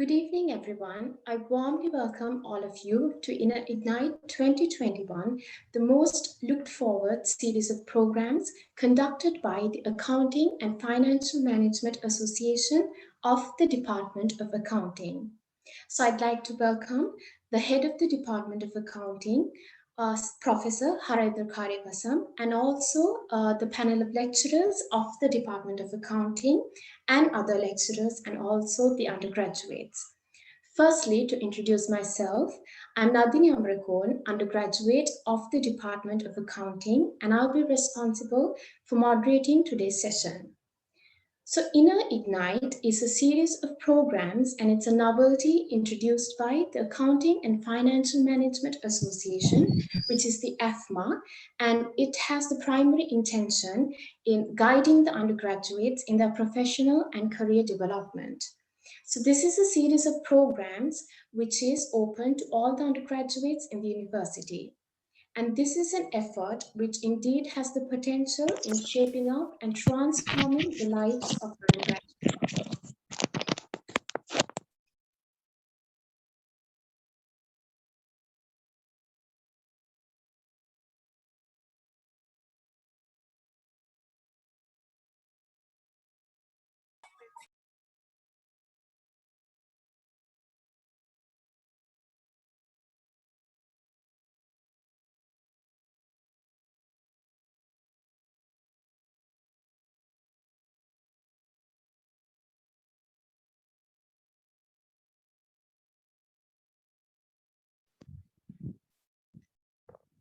Good evening, everyone. I warmly welcome all of you to InnerIgnite 2021, the most looked forward series of programs conducted by the Accounting and Financial Management Association of the Department of Accounting. So I'd like to welcome the head of the Department of Accounting, Professor Haraiddar Kariyakasam, and also the panel of lecturers of the Department of Accounting and other lecturers and also the undergraduates. Firstly, to introduce myself, I'm Nadini Amrakon, undergraduate of the Department of Accounting, and I'll be responsible for moderating today's session. So InnerIgnite is a series of programs and it's a novelty introduced by the Accounting and Financial Management Association, which is the AFMA, and it has the primary intention in guiding the undergraduates in their professional and career development. So this is a series of programs which is open to all the undergraduates in the university. And this is an effort which indeed has the potential in shaping up and transforming the lives of undergraduates.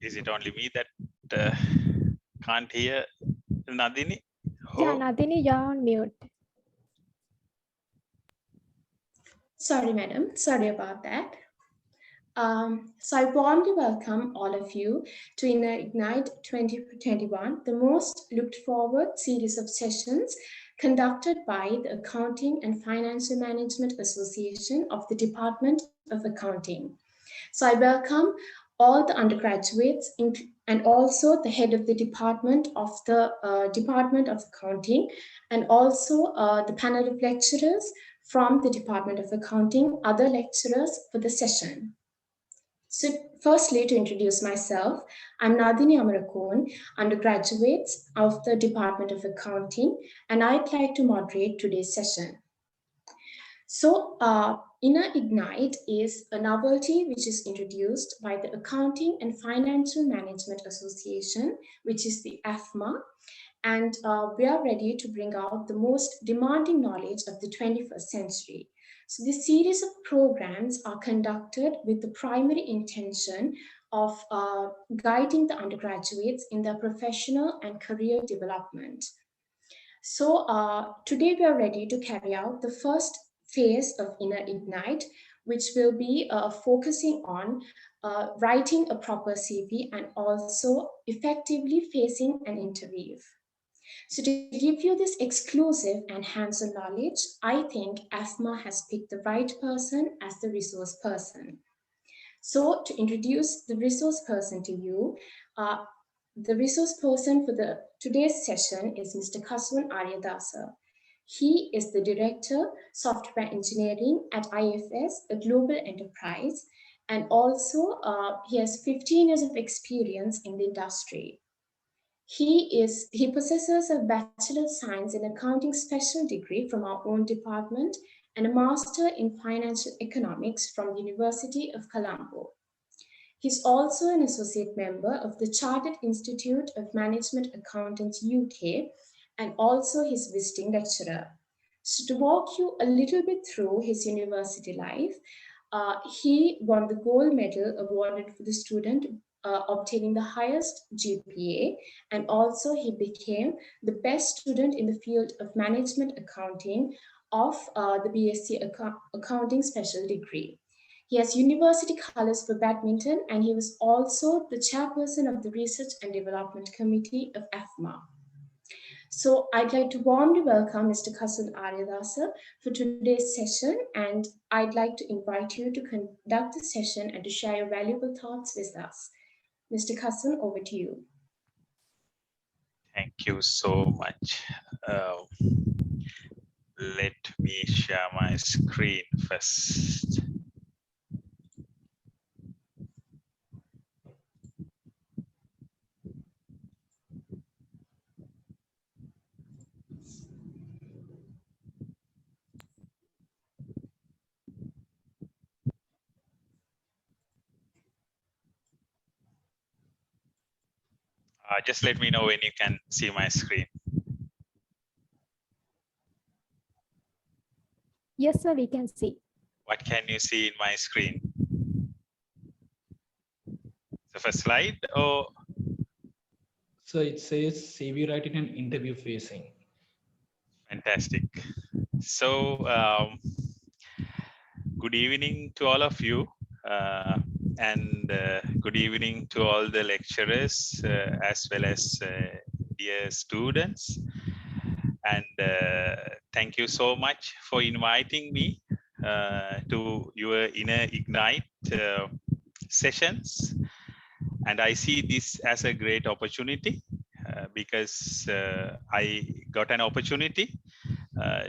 Is it only me that can't hear Nadini? Yeah, Nadini, you're on mute. Sorry, madam. Sorry about that. So I warmly welcome all of you to InnerIgnite 2021, the most looked forward series of sessions conducted by the Accounting and Financial Management Association of the Department of Accounting. So I welcome all the undergraduates and also the head of the Department of Accounting, and also the panel of lecturers from the Department of Accounting, other lecturers for the session. So firstly, to introduce myself, I'm Nadini Amarakon, undergraduate of the Department of Accounting, and I'd like to moderate today's session. So InnerIgnite is a novelty which is introduced by the Accounting and Financial Management Association, which is the AFMA, and we are ready to bring out the most demanding knowledge of the 21st century. So this series of programs are conducted with the primary intention of guiding the undergraduates in their professional and career development. So today we are ready to carry out the first phase of InnerIgnite, which will be focusing on writing a proper CV and also effectively facing an interview. So to give you this exclusive and hands-on knowledge, I think AFMA has picked the right person as the resource person. So to introduce the resource person to you, the resource person for today's session is Mr. Kasun Ariyadasa. He is the Director, Software Engineering at IFS, a global enterprise, and also he has 15 years of experience in the industry. He possesses a Bachelor of Science in Accounting special degree from our own department and a Master in Financial Economics from the University of Colombo. He's also an associate member of the Chartered Institute of Management Accountants UK and also his visiting lecturer. So to walk you a little bit through his university life, he won the gold medal awarded for the student obtaining the highest GPA, and also he became the best student in the field of management accounting of the BSc Accounting special degree. He has university colors for badminton, and he was also the chairperson of the Research and Development Committee of AFMA. So I'd like to warmly welcome Mr. Kasun Ariyadasa for today's session, and I'd like to invite you to conduct the session and to share your valuable thoughts with us. Mr. Kasun, over to you. Thank you so much. Let me share my screen first. Just let me know when you can see my screen. Yes, sir, we can see. What can you see in my screen? The first slide or? So it says CV writing and interview facing. Fantastic. So, good evening to all of you, and good evening to all the lecturers as well as dear students. And thank you so much for inviting me to your InnerIgnite sessions. And I see this as a great opportunity because I got an opportunity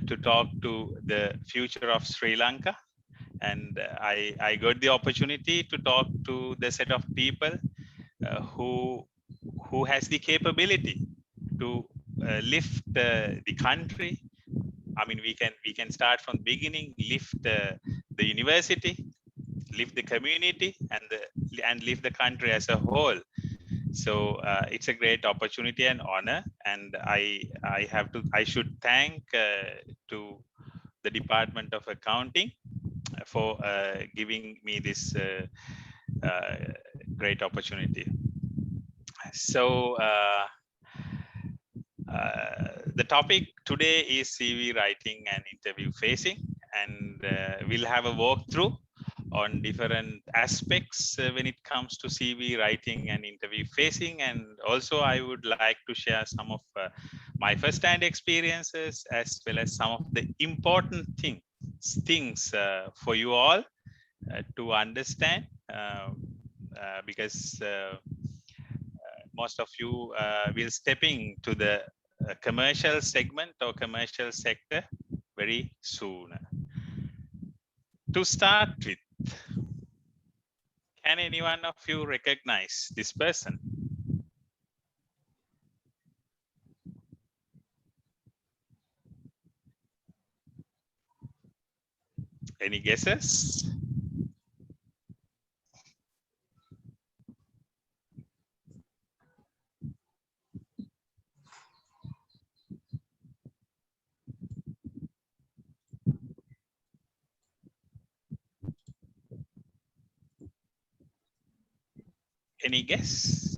to talk to the future of Sri Lanka. And I got the opportunity to talk to the set of people who has the capability to lift the country. I mean, we can start from the beginning, lift the university, lift the community, and lift the country as a whole. So it's a great opportunity and honor, and I should thank to the Department of Accounting for giving me this great opportunity. So the topic today is CV writing and interview facing, and we'll have a walkthrough on different aspects when it comes to CV writing and interview facing. And also I would like to share some of my first-hand experiences as well as some of the important things for you all to understand, because most of you will stepping to the commercial segment or commercial sector very soon. To start with, can any one of you recognize this person? Any guesses? Any guess?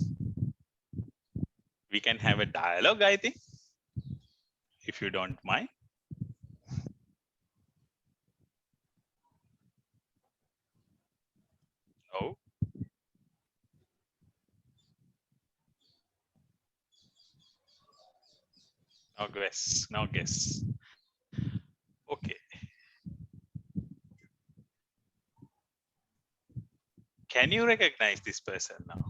We can have a dialogue, I think, if you don't mind. No. No guess. No guess. Okay. Can you recognize this person now?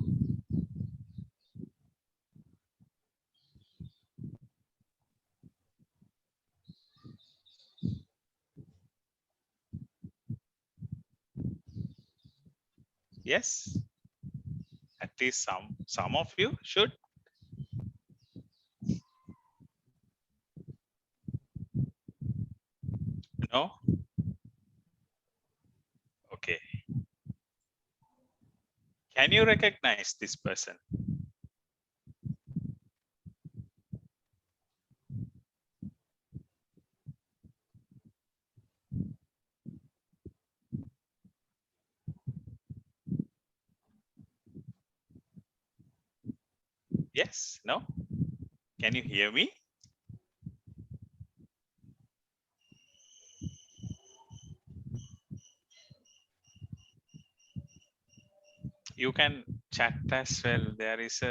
Yes. At least some of you should. No? Okay. Can you recognize this person? Yes? No? Can you hear me? You can chat as well. There is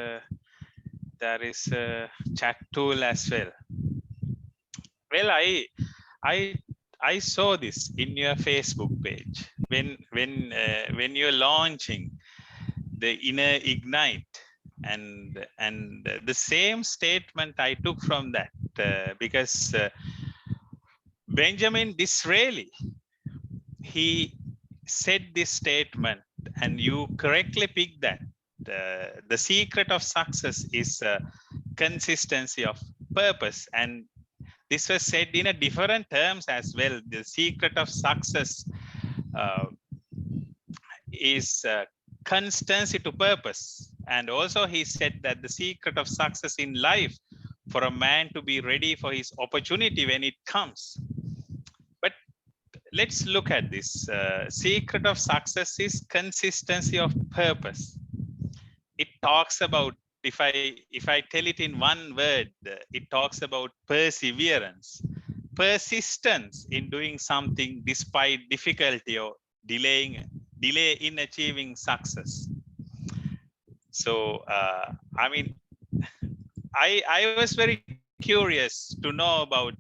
a chat tool as well. Well, I saw this in your Facebook page when you're launching the InnerIgnite, and the same statement I took from that, because Benjamin Disraeli, he said this statement, and you correctly picked that. The secret of success is consistency of purpose, and this was said in a different terms as well. The secret of success is constancy to purpose, and also he said that the secret of success in life for a man to be ready for his opportunity when it comes. But let's look at this. Secret of success is consistency of purpose. It talks about, if I tell it in one word, it talks about perseverance, persistence in doing something despite difficulty or delay in achieving success. So I mean, I was very curious to know about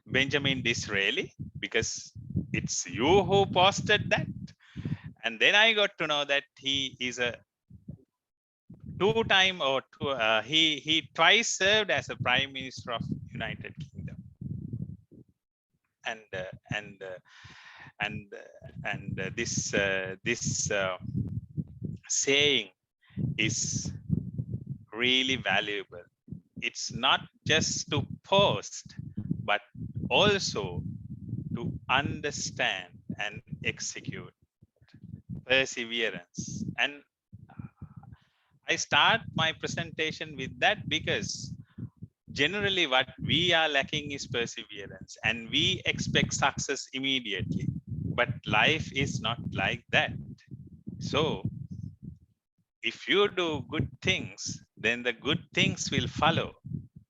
Benjamin Disraeli, because it's you who posted that, and then I got to know that he is a he twice served as a Prime Minister of United Kingdom, and this saying is really valuable. It's not just to post, but also to understand and execute. Perseverance. And I start my presentation with that because generally what we are lacking is perseverance, and we expect success immediately. But life is not like that. So if you do good things, then the good things will follow.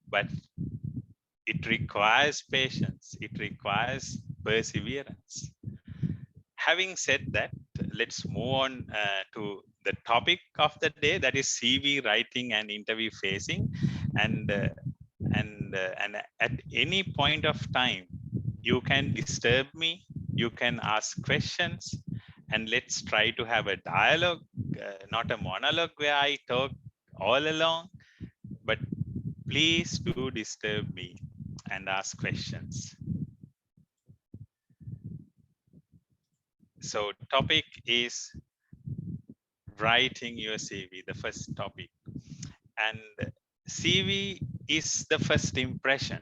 But it requires patience. It requires perseverance. Having said that, let's move on to the topic of the day, that is CV writing and interview facing. And at any point of time, you can disturb me, you can ask questions, and let's try to have a dialogue, not a monologue where I talk all along, but please do disturb me and ask questions. So topic is writing your CV, the first topic. And CV is the first impression.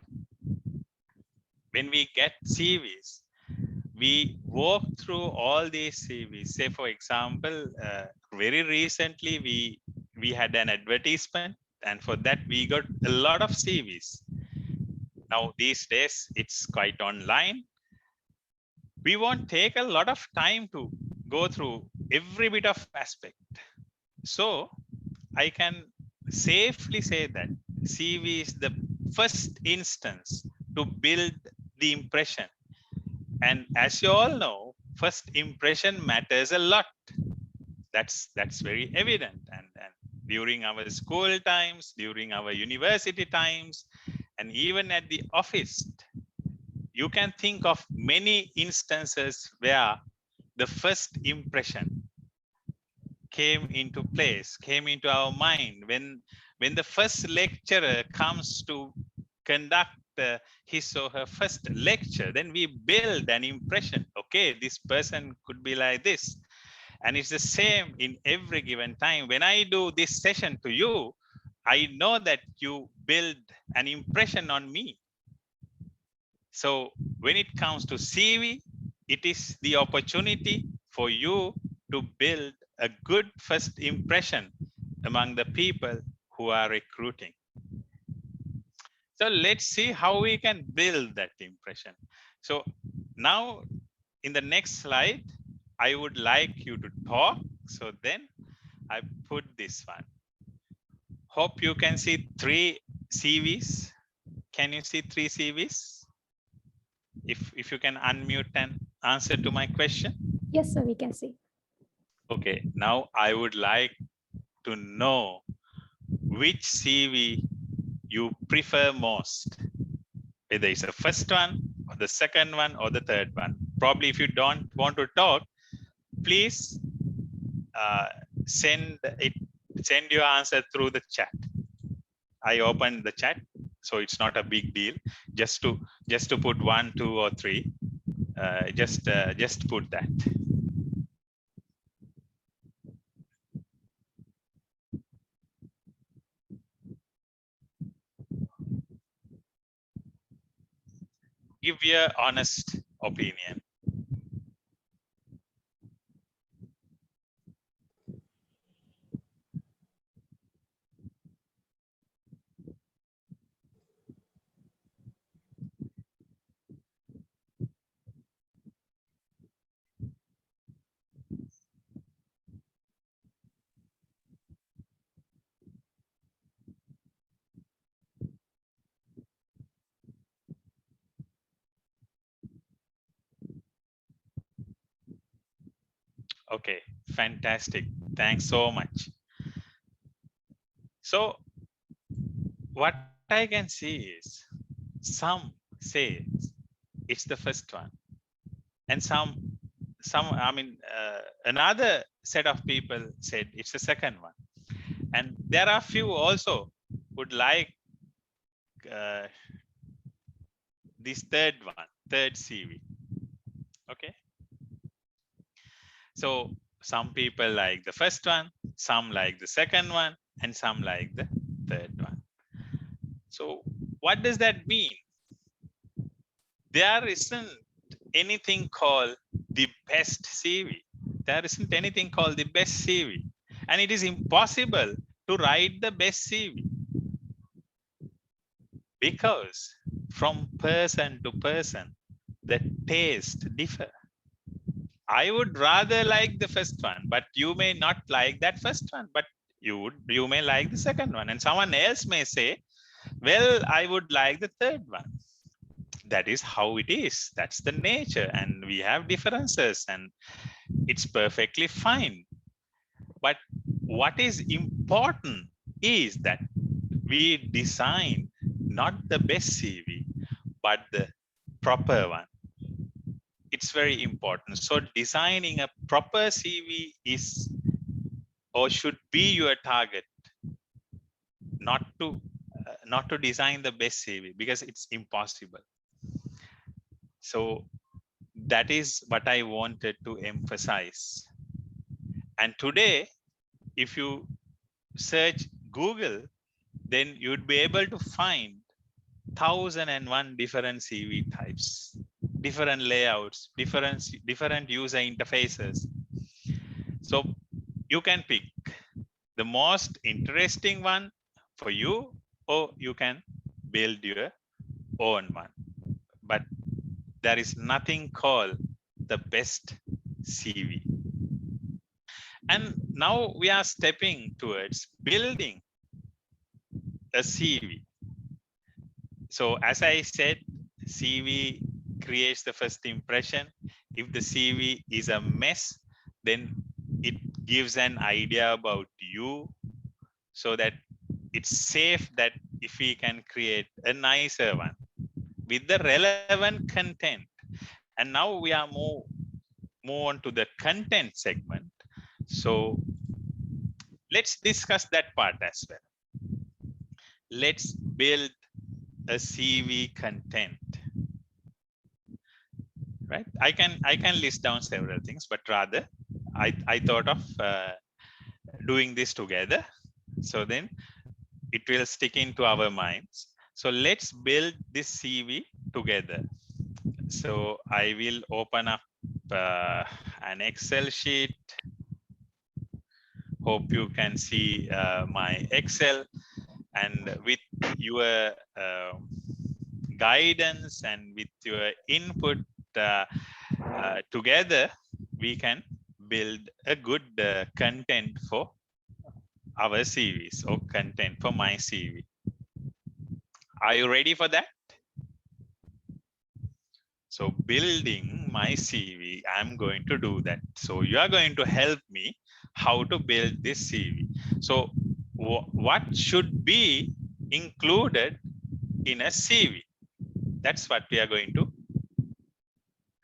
When we get CVs, we walk through all these CVs. Say, for example, very recently, we had an advertisement, and for that, we got a lot of CVs. Now, these days, it's quite online. We won't take a lot of time to go through every bit of aspect. So I can safely say that CV is the first instance to build the impression. And as you all know, first impression matters a lot. That's very evident. And during our school times, during our university times, and even at the office, you can think of many instances where the first impression came into place, came into our mind. When the first lecturer comes to conduct his or her first lecture, then we build an impression. Okay, this person could be like this. And it's the same in every given time. When I do this session to you, I know that you build an impression on me. So when it comes to CV, it is the opportunity for you to build a good first impression among the people who are recruiting. So let's see how we can build that impression. So now in the next slide, I would like you to talk. So then I put this one. Hope you can see 3 CVs. Can you see 3 CVs? If you can unmute and answer to my question. Yes, sir, we can see. Okay, now I would like to know which CV you prefer most, whether it's the first one or the second one or the third one. Probably if you don't want to talk, please send your answer through the chat. I opened the chat. So it's not a big deal. Just to put 1, 2, or 3. Just put that. Give your honest opinion. Okay, fantastic. Thanks so much. So what I can see is some say it's the first one, and some I mean another set of people said it's the second one, and there are few also would like this third CV. Okay, so some people like the first one, some like the second one, and some like the third one. So what does that mean? There isn't anything called the best CV. There isn't anything called the best CV. And it is impossible to write the best CV, because from person to person, the taste differ. I would rather like the first one, but you may not like that first one, but you may like the second one. And someone else may say, well, I would like the third one. That is how it is. That's the nature. And we have differences, and it's perfectly fine. But what is important is that we design not the best CV, but the proper one. It's very important. So designing a proper CV is or should be your target, not to design the best CV, because it's impossible. So that is what I wanted to emphasize. And today, if you search Google, then you'd be able to find 1001 different CV types, different layouts, different user interfaces. So you can pick the most interesting one for you, or you can build your own one. But there is nothing called the best CV. And now we are stepping towards building a CV. So as I said, CV creates the first impression. If the CV is a mess, then it gives an idea about you, so that it's safe that if we can create a nicer one with the relevant content. And now we are move on to the content segment. So let's discuss that part as well. Let's build a CV content. Right? I can list down several things, but rather I thought of doing this together, so then it will stick into our minds. So let's build this CV together. So I will open up an Excel sheet. Hope you can see my Excel, and with your guidance and with your input together, we can build a good content for our CVs, or content for my CV. Are you ready for that? So building my CV, I'm going to do that. So you are going to help me how to build this CV. So what should be included in a CV? That's what we are going to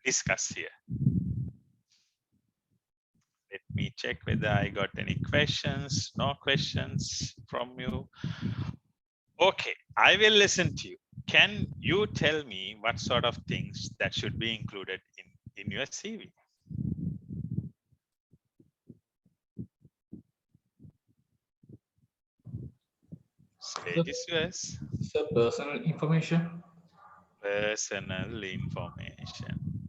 discuss here. Let me check whether I got any questions. No questions from you. Okay, I will listen to you. Can you tell me what sort of things that should be included in your CV? Stage is yours. So personal information. Personal information.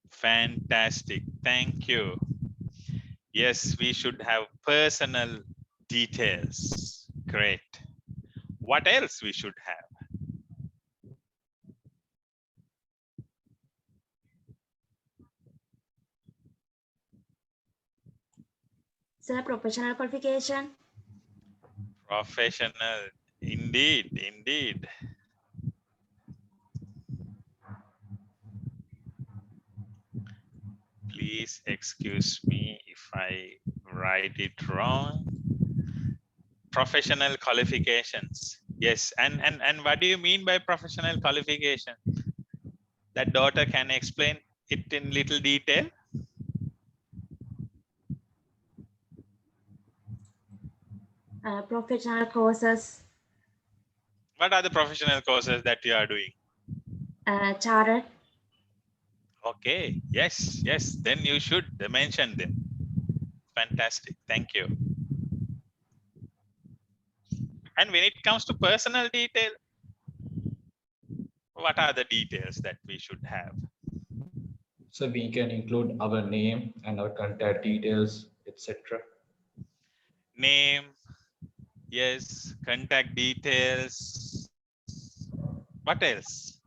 Fantastic. Thank you. Yes, we should have personal details. Great. What else we should have? Sir, professional qualification. Professional. Indeed, indeed. Please excuse me if I write it wrong. Professional qualifications. Yes, and what do you mean by professional qualification? That daughter can explain it in little detail. Professional courses. What are the professional courses that you are doing? Chartered. Okay, yes, yes, then you should mention them. Fantastic, thank you. And when it comes to personal detail, what are the details that we should have? So we can include our name and our contact details, etc. Name, yes, contact details. What else?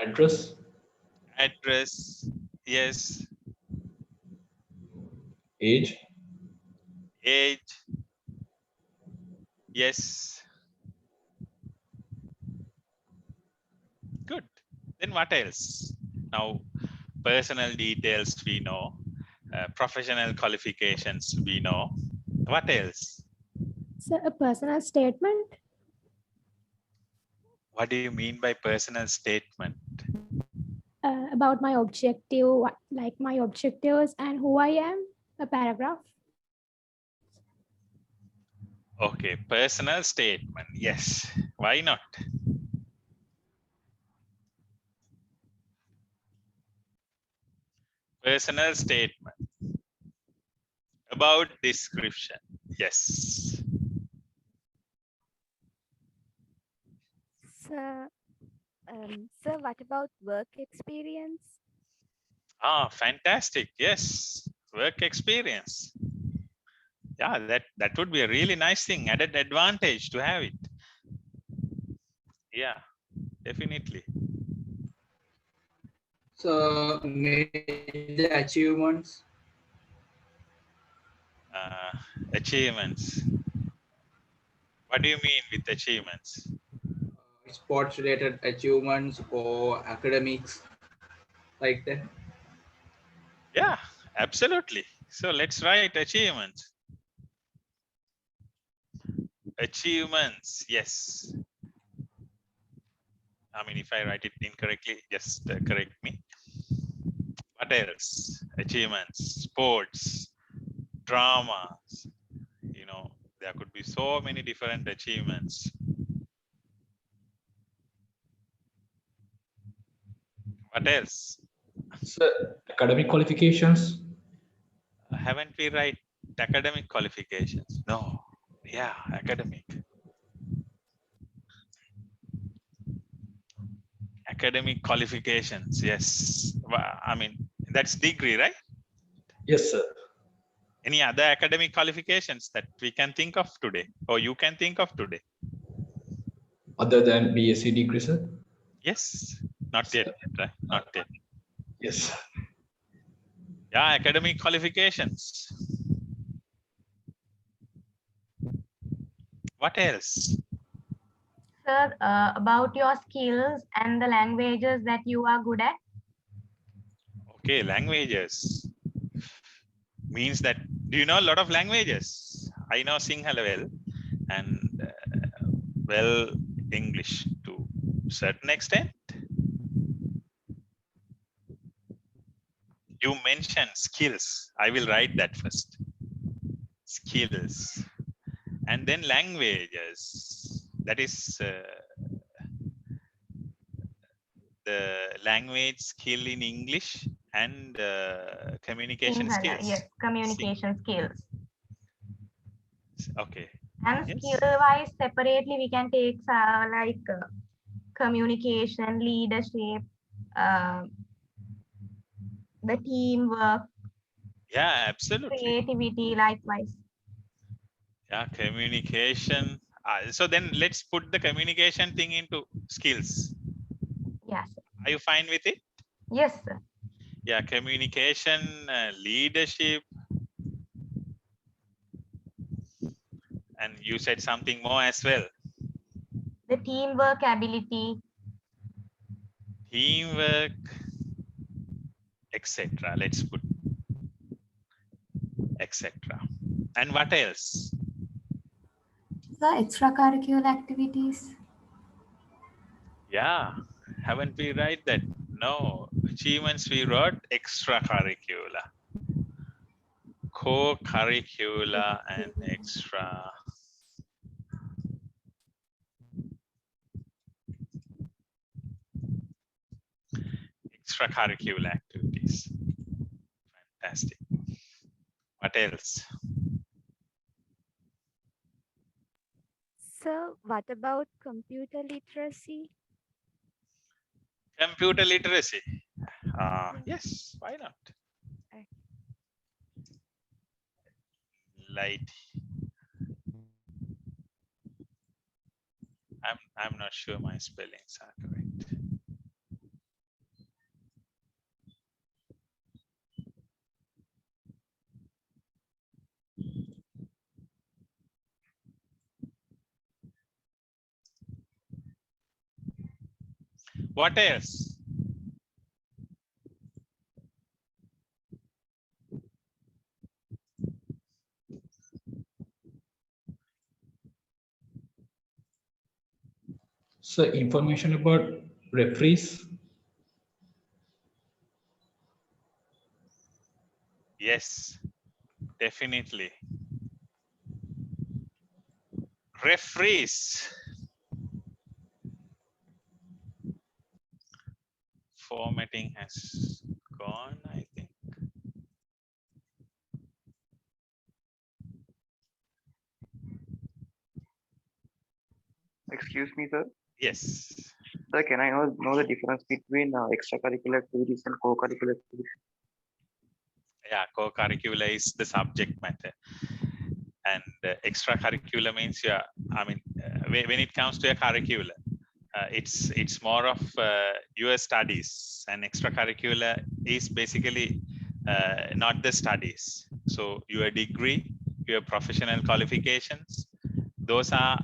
Address. Address, yes. Age. Age, yes. Good. Then what else? Now, personal details we know. Professional qualifications we know. What else? So a personal statement. What do you mean by personal statement? About my objective, like my objectives and who I am, a paragraph. Okay, personal statement. Yes, why not? Personal statement. About description. Yes. Sir, sir, what about work experience? Ah, fantastic. Yes, work experience. Yeah, that would be a really nice thing, added advantage to have it. Yeah, definitely. So major achievements. Achievements. What do you mean with achievements? Sports related achievements or academics, like that. Yeah, absolutely. So let's write achievements. Achievements, yes. I mean, if I write it incorrectly, just correct me. What else? Achievements, sports, dramas. You know, there could be so many different achievements. What else? So academic qualifications. Haven't we write academic qualifications? No. Yeah, academic. Academic qualifications, yes. I mean, that's degree, right? Yes, sir. Any other academic qualifications that we can think of today, or you can think of today? Other than BSc degree, sir. Yes, not yet, right? Not yet. Yes. Yeah, academic qualifications. What else? Sir, about your skills and the languages that you are good at. Okay, languages. Means that, do you know a lot of languages? I know Sinhala well, and well, English to a certain extent. You mentioned skills. I will write that first. Skills. And then languages. That is the language skill in English and communication Sinhala, skills. yes, communication skills. Okay. And Yes. skill-wise, separately, we can take communication, leadership, the teamwork, Yeah, absolutely. creativity, likewise. Yeah, communication. So then let's put the communication thing into skills. Yes. Are you fine with it? Yes, sir. Yeah, communication, leadership. And you said something more as well. The teamwork ability. Teamwork, etc. Let's put etc. And what else? The extracurricular activities. Yeah, haven't we write that? No, achievements we wrote extracurricular, co-curricular and extra. Extracurricular activities. Fantastic. What else? So what about computer literacy? Computer literacy. Yes, why not? Okay. Light. I'm not sure my spellings are correct. What else? So information about referees. Yes, definitely. Referees. Formatting has gone, I think. Excuse me, sir. Yes. Sir, can I know the difference between extracurricular activities and co-curricular activities? Yeah, co-curricular is the subject matter. And extracurricular means, yeah, I mean, when it comes to a curricular, it's more of your studies, and extracurricular is basically not the studies. So your degree, your professional qualifications, those are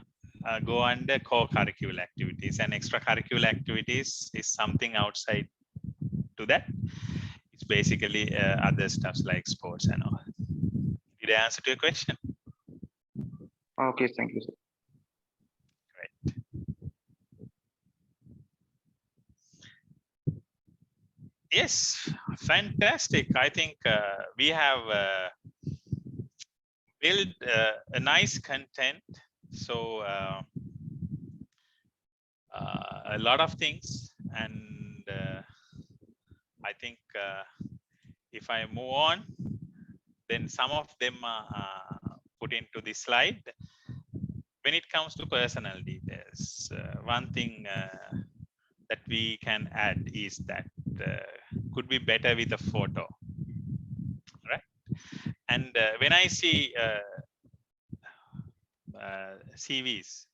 go under co-curricular activities, and extracurricular activities is something outside to that. It's basically other stuffs like sports and all. Did I answer to your question? Okay, thank you, sir. Right. Yes, fantastic. I think we have built a nice content. So a lot of things, and I think if I move on, then some of them are put into the slide. When it comes to personal details, one thing that we can add is that could be better with a photo, right? And when I see CVs,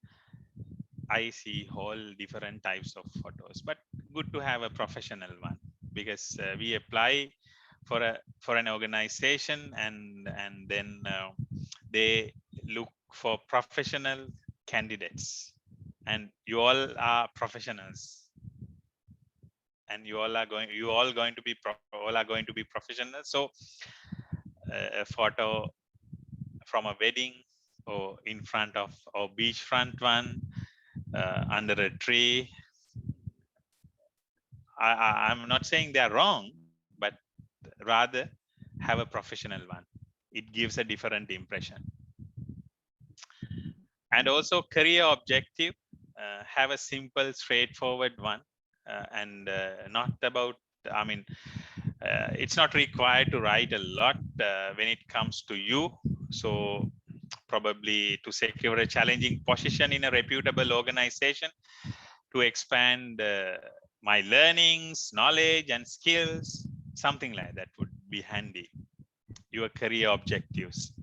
I see whole different types of photos, but good to have a professional one, because we apply for an organization, and then they look for professional candidates, and you all are professionals, and you all are going to be professionals. So a photo from a wedding, or in front of, or beachfront one, under a tree. I'm not saying they are wrong, but rather have a professional one. It gives a different impression. And also career objective, have a simple, straightforward one, and not about, I mean, it's not required to write a lot when it comes to you. So probably to secure a challenging position in a reputable organization, to expand my learnings, knowledge, and skills, something like that would be handy. Your career objectives.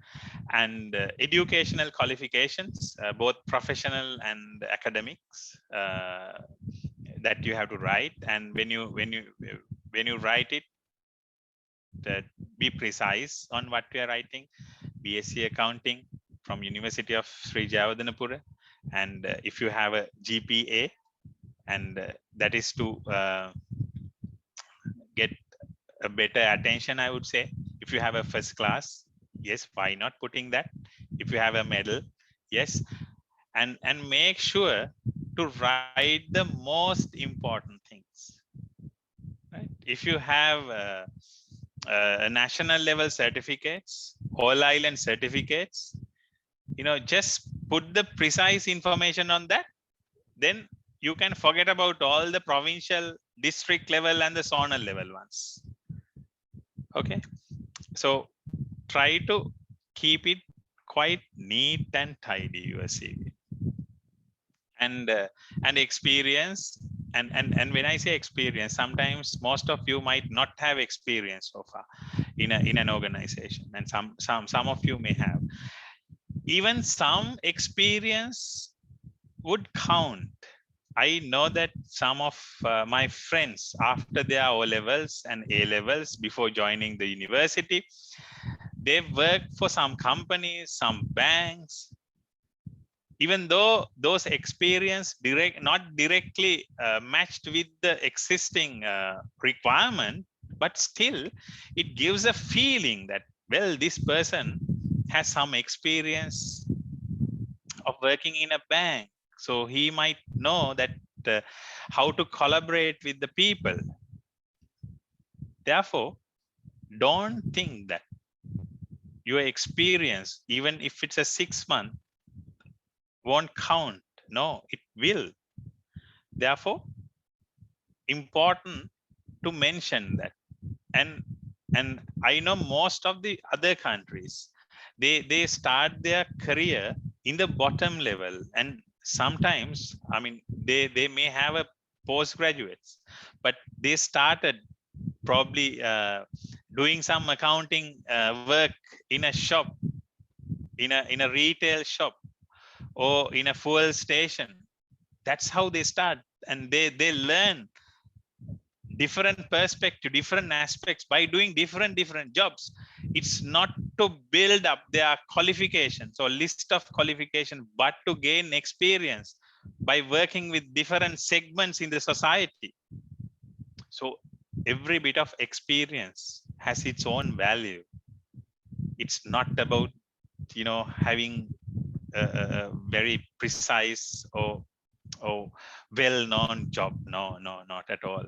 And educational qualifications, both professional and academics, that you have to write. And when you write it, be precise on what you are writing. BSc Accounting from University of Sri Jayewardenepura, and if you have a GPA, and that is to get a better attention, I would say. If you have a first class, yes, why not putting that? If you have a medal, yes, and make sure to write the most important things, right? If you have a national level certificates, all island certificates, just put the precise information on that. Then you can forget about all the provincial, district level and the zonal level ones. Okay, so try to keep it quite neat and tidy, your CV. And experience, and when I say experience, sometimes most of you might not have experience so far in an organization, and some of you may have. Even some experience would count. I know that some of my friends, after their O levels and A levels, before joining the university, they worked for some companies, some banks. Even though those experience not directly matched with the existing requirement, but still it gives a feeling that, well, this person has some experience of working in a bank, so he might know that how to collaborate with the people. Therefore, don't think that your experience, even if it's a 6 month, won't count. No, it will. Therefore, important to mention that. And I know most of the other countries, they start their career in the bottom level, and sometimes, I mean, they may have a postgraduates, but they started probably doing some accounting work in a shop, in a retail shop, or in a fuel station. That's how they start, and they learn different perspective, different aspects by doing different jobs. It's not to build up their qualifications or list of qualifications, but to gain experience by working with different segments in the society. So every bit of experience has its own value. It's not about having a very precise or well-known job. No, not at all.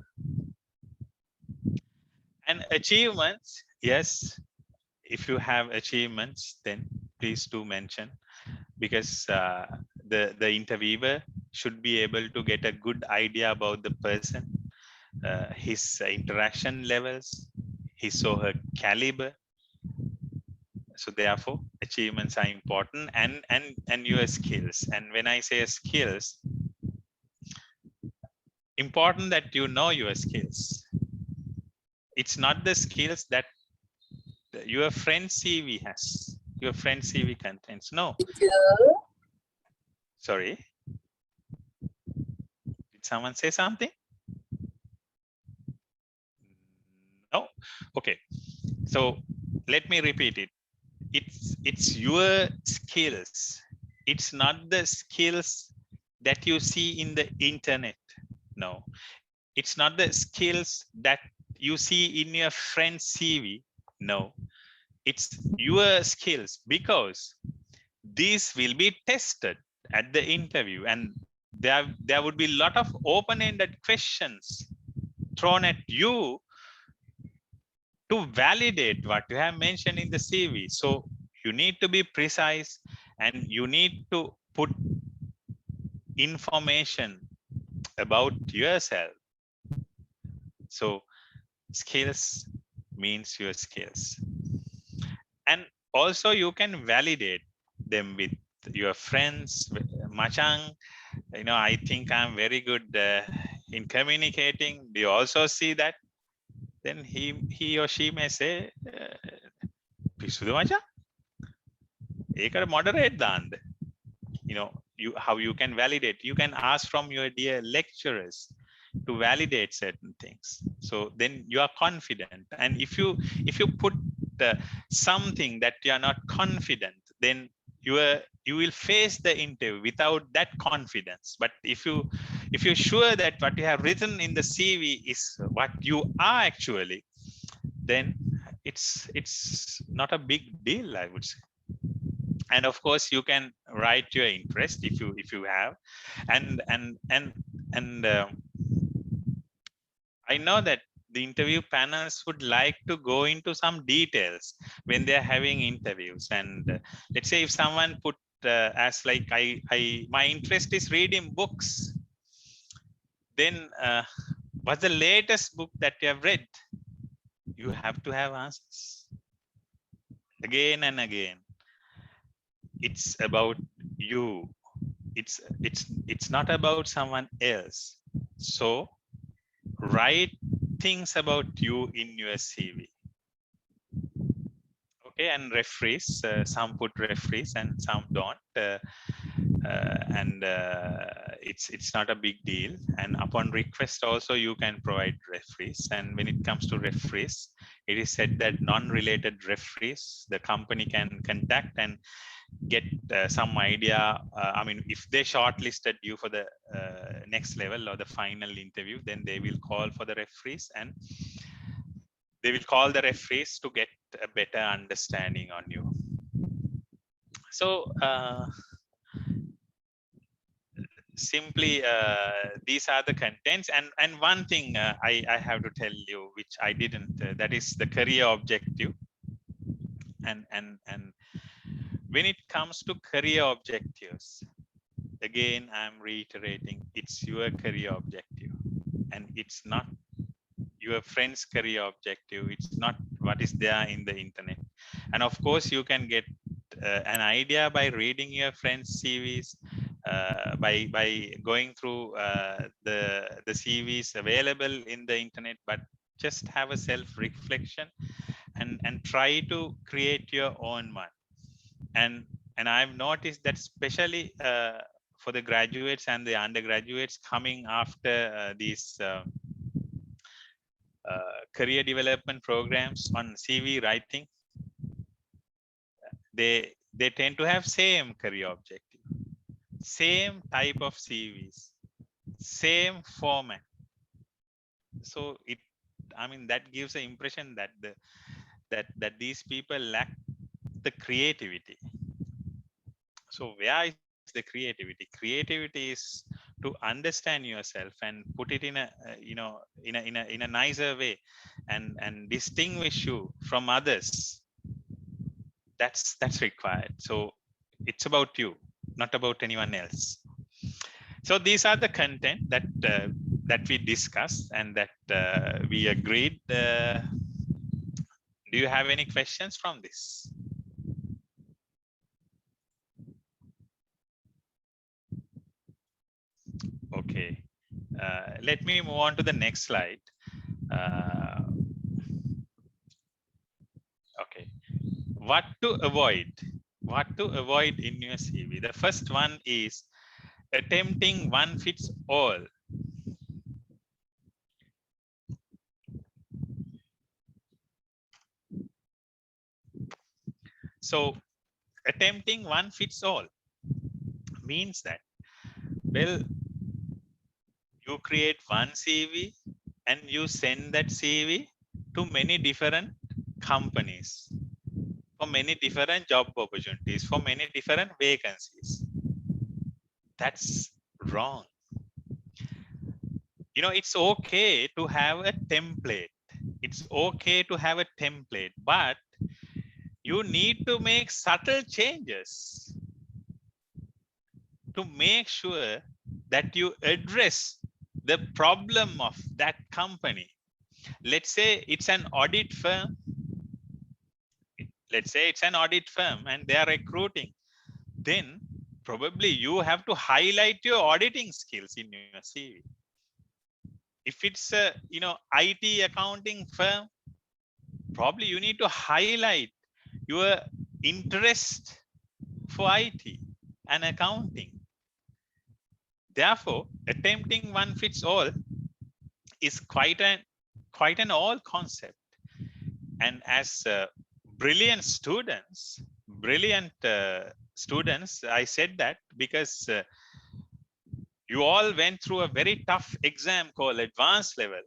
And achievements, yes, if you have achievements, then please do mention, because the interviewer should be able to get a good idea about the person, his interaction levels, his or her caliber. So therefore, achievements are important, and your skills. And when I say skills, important that you know your skills. It's not the skills that your friend CV has, your friend CV contains. No. Sorry. Did someone say something? No. Okay. So let me repeat it. It's your skills. It's not the skills that you see in the internet. No. It's not the skills that you see in your friend's CV. No. It's your skills, because these will be tested at the interview, and there would be a lot of open-ended questions thrown at you to validate what you have mentioned in the CV. So you need to be precise, and you need to put information about yourself. So skills means your skills. And also you can validate them with your friends. Machang, you know, I think I'm very good in communicating. Do you also see that? Then he or she may say, "Pisudu macha, ekada moderate dand." You know, how you can validate. You can ask from your dear lecturers to validate certain things. So then you are confident. And if you put something that you are not confident, then you will face the interview without that confidence. But if you're sure that what you have written in the CV is what you are actually, then it's not a big deal, I would say. And of course you can write your interest if you have, and I know that the interview panels would like to go into some details when they're having interviews. And let's say if someone put as like my interest is reading books, then what's the latest book that you have read? You have to have answers again and again. It's about you. It's not about someone else. So write things about you in your CV. Okay, and referees, some put referees and some don't, and it's not a big deal. And upon request also you can provide referees. And when it comes to referees, it is said that non-related referees the company can contact and get some idea. I mean, if they shortlisted you for the next level or the final interview, then they will call for the referees, and they will call the referees to get a better understanding on you. So simply these are the contents. And one thing I have to tell you, which I didn't, that is the career objective. And when it comes to career objectives, again, I'm reiterating, it's your career objective, and it's not your friend's career objective. It's not what is there in the internet. And of course, you can get an idea by reading your friends' CVs, by going through the CVs available in the internet, but just have a self-reflection and try to create your own one. And I've noticed that especially for the graduates and the undergraduates coming after these career development programs on CV writing, they tend to have same career objective, same type of CVs, same format. So that gives the impression that that these people lack the creativity. So where is the creativity? Creativity is to understand yourself and put it in a in a nicer way, and distinguish you from others. That's required. So it's about you, not about anyone else. So these are the content that that we discussed and that we agreed. Do you have any questions from this? Okay, let me move on to the next slide. Okay, what to avoid? What to avoid in your CV? The first one is attempting one fits all. So attempting one fits all means that, well, you create one CV and you send that CV to many different companies for many different job opportunities, for many different vacancies. That's wrong. You know, it's okay to have a template. It's okay to have a template, but you need to make subtle changes. to make sure that you address the problem of that company. Let's say it's an audit firm. Let's say it's an audit firm and they are recruiting. Then probably you have to highlight your auditing skills in your CV. If it's a IT accounting firm, probably you need to highlight your interest for IT and accounting. Therefore, attempting one fits all is quite an old concept. And as brilliant students, I said that because you all went through a very tough exam called advanced level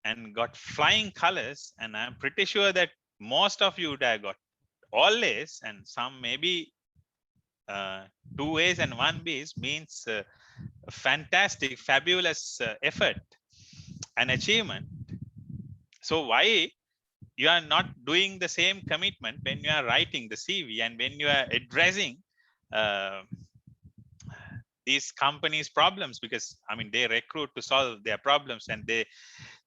and got flying colors. And I'm pretty sure that most of you would have got all A's, and some maybe 2 A's and 1 B's, means a fantastic, fabulous effort and achievement. So why you are not doing the same commitment when you are writing the CV and when you are addressing these companies' problems? Because I mean, they recruit to solve their problems, and the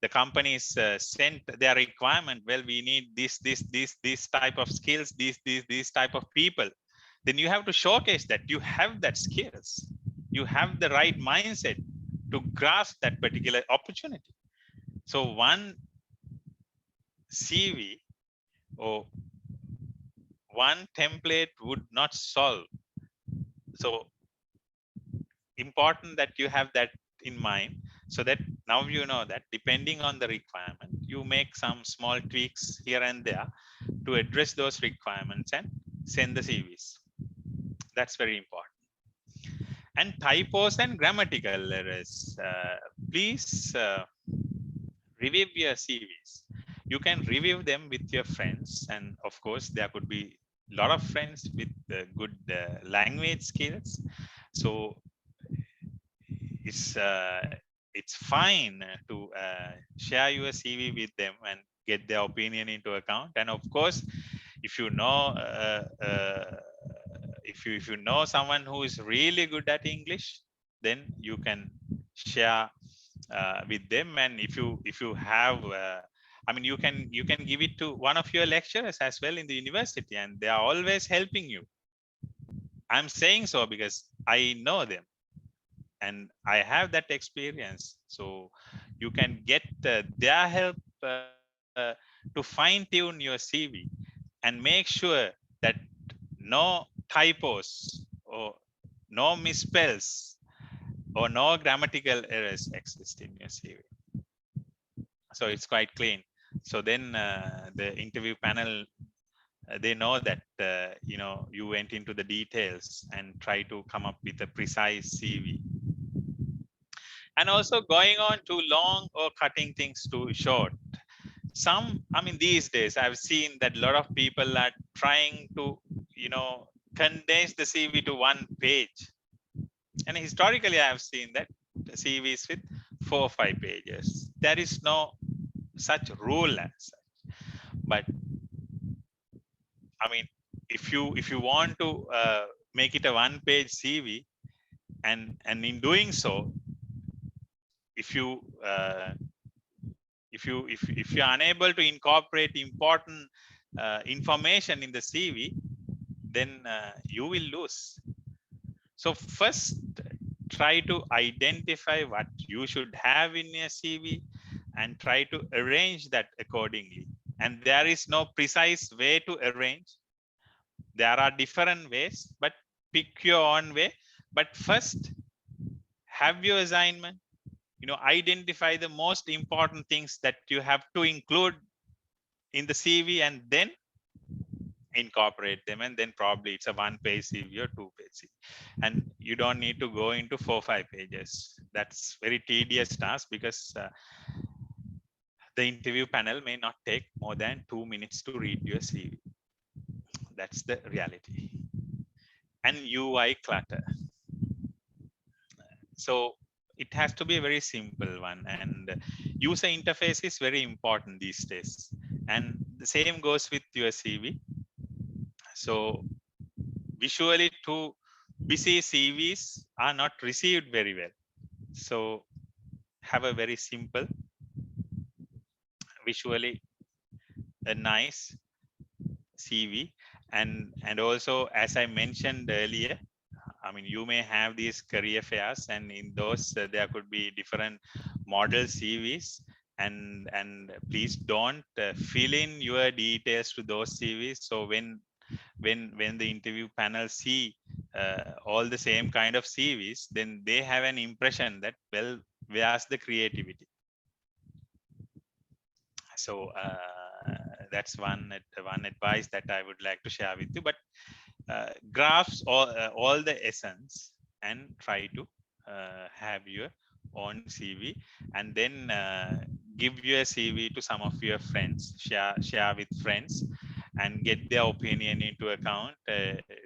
companies sent their requirement. Well, we need this type of skills, these type of people. Then you have to showcase that you have that skills, you have the right mindset to grasp that particular opportunity. So one CV or one template would not solve. So important that you have that in mind, so that now you know that depending on the requirement, you make some small tweaks here and there to address those requirements and send the CVs. That's very important. And typos and grammatical errors, please review your CVs. You can review them with your friends, and of course there could be a lot of friends with good language skills. So it's fine to share your CV with them and get their opinion into account. And of course, if you know if you know someone who is really good at English, then you can share with them. And if you have I mean, you can give it to one of your lecturers as well in the university, and they are always helping you. I'm saying so because I know them and I have that experience. So you can get their help to fine tune your CV and make sure that no typos or no misspells or no grammatical errors exist in your CV. So it's quite clean. So then the interview panel, they know that you went into the details and try to come up with a precise CV. And also going on too long or cutting things too short. I mean, these days I've seen that a lot of people are trying to, condense the CV to 1 page. And historically, I have seen that the CVs with 4 or 5 pages. There is no such rule as such. But I mean, if you want to make it a 1-page CV, and in doing so, if you're unable to incorporate important information in the CV, then you will lose. So first, try to identify what you should have in your CV and try to arrange that accordingly. And there is no precise way to arrange. There are different ways, but pick your own way. But first, have your assignment, identify the most important things that you have to include in the CV, and then incorporate them. And then probably it's a 1-page CV or 2-page CV. And you don't need to go into 4 or 5 pages. That's very tedious task, because the interview panel may not take more than 2 minutes to read your CV. That's the reality. And UI clutter. So it has to be a very simple one, and user interface is very important these days. And the same goes with your CV. So visually to busy CVs are not received very well. So have a very simple, visually a nice CV. And also, as I mentioned earlier, I mean, you may have these career fairs, and in those there could be different model CVs, and please don't fill in your details to those CVs. So when the interview panel see all the same kind of CVs, then they have an impression that, well, where's the creativity? So that's one advice that I would like to share with you. But grasp all the essence and try to have your own CV, and then give your CV to some of your friends, share with friends, and get their opinion into account.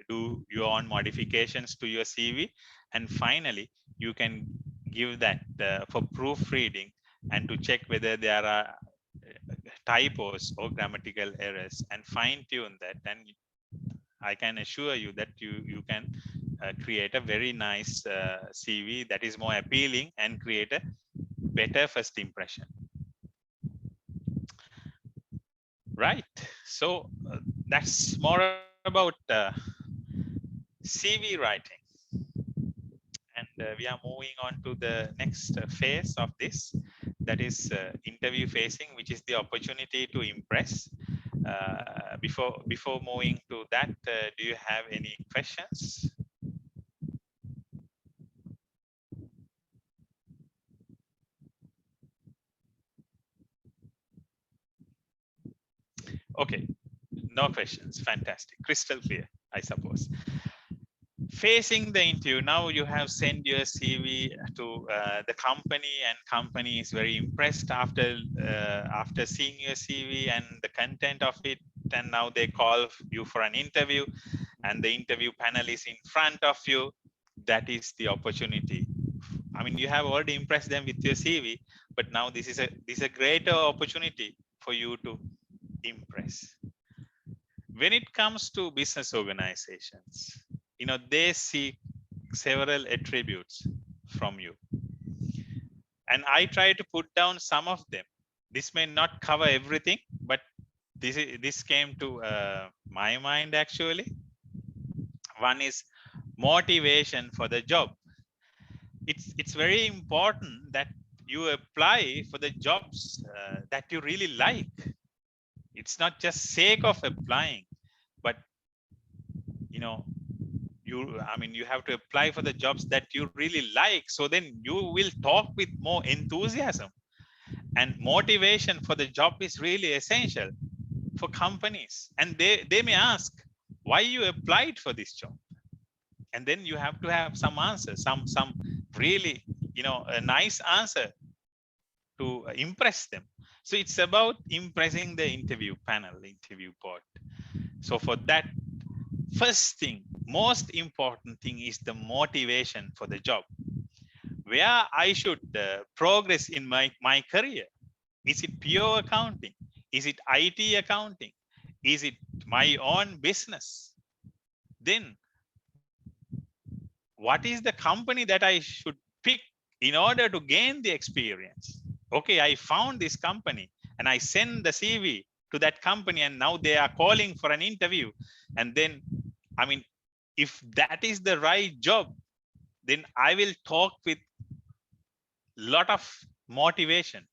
Do your own modifications to your CV, and finally you can give that for proofreading and to check whether there are typos or grammatical errors, and fine tune that. And I can assure you that you can create a very nice CV that is more appealing and create a better first impression. Right. So that's more about CV writing. And we are moving on to the next phase of this, that is interview facing, which is the opportunity to impress. Before moving to that, do you have any questions? Okay, no questions. Fantastic. Crystal clear, I suppose. Facing the interview, now you have sent your CV to the company, and company is very impressed after seeing your CV and the content of it, and now they call you for an interview, and the interview panel is in front of you. That is the opportunity. I mean, you have already impressed them with your CV, but now this is a greater opportunity for you to impress. When it comes to business organizations, they see several attributes from you, and I try to put down some of them. This may not cover everything, but this came to my mind actually. One is motivation for the job. It's very important that you apply for the jobs that you really like. It's not just sake of applying, but you have to apply for the jobs that you really like. So then you will talk with more enthusiasm, and motivation for the job is really essential for companies. And they may ask why you applied for this job, and then you have to have some answer, some really a nice answer to impress them. So it's about impressing the interview panel, interview board. So for that, first thing, most important thing is the motivation for the job. Where I should progress in my career. Is it pure accounting? Is it IT accounting? Is it my own business? Then what is the company that I should pick in order to gain the experience? Okay, I found this company and I send the CV to that company, and now they are calling for an interview. And then, if that is the right job, then I will talk with lot of motivation.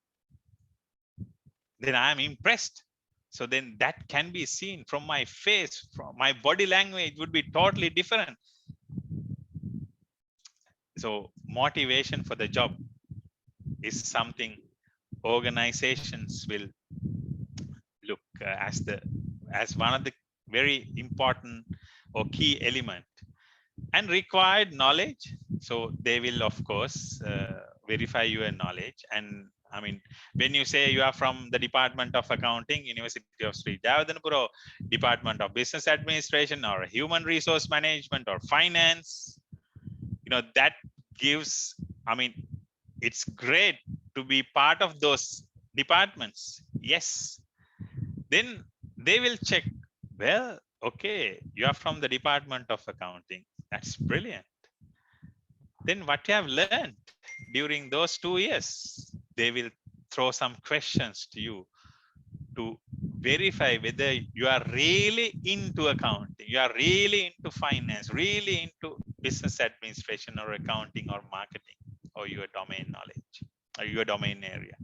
Then I am impressed. So then that can be seen from my face, from my body language would be totally different. So motivation for the job is something organizations will look as one of the very important or key element. And required knowledge. So they will, of course, verify your knowledge. And when you say you are from the Department of Accounting, University of Sri Jayewardenepura, Department of Business Administration, or Human Resource Management, or Finance, that gives, it's great to be part of those departments. Yes. Then they will check, well, okay, you are from the Department of Accounting, That's brilliant. Then what you have learned during those 2 years, they will throw some questions to you to verify whether you are really into accounting, you are really into finance, really into business administration or accounting or marketing or your domain knowledge or your domain area.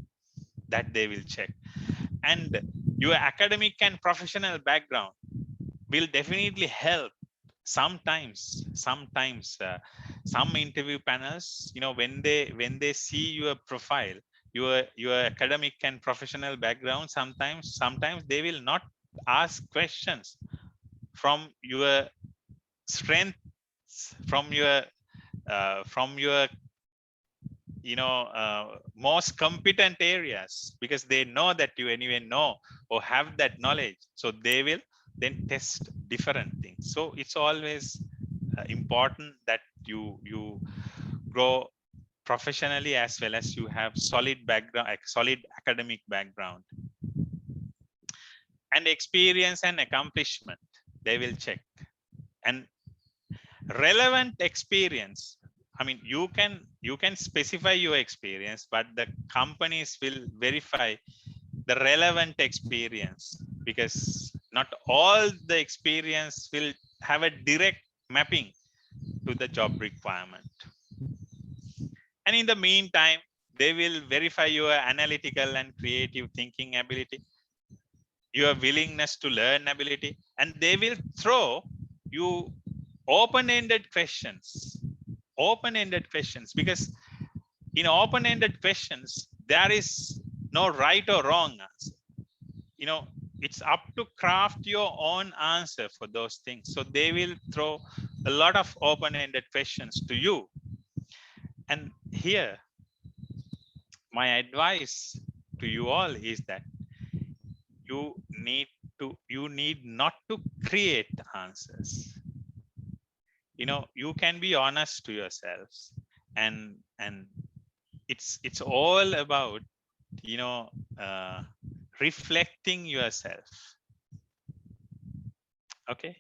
That they will check. And your academic and professional background will definitely help. Sometimes some interview panels, when they see your profile, your academic and professional background, sometimes they will not ask questions from your strengths, from your most competent areas, because they know that you anyway know or have that knowledge, so they will then test different things. So it's always important that you grow professionally as well as you have solid background, solid academic background. And experience and accomplishment, they will check. And relevant experience, I mean, you can specify your experience, but the companies will verify the relevant experience, because not all the experience will have a direct mapping to the job requirement. And in the meantime, they will verify your analytical and creative thinking ability, your willingness to learn ability, and they will throw you open-ended questions. Because in open-ended questions, there is no right or wrong answer. It's up to craft your own answer for those things. So they will throw a lot of open-ended questions to you. And here, my advice to you all is that you need not to create answers. You can be honest to yourselves, and it's all about reflecting yourself. Okay,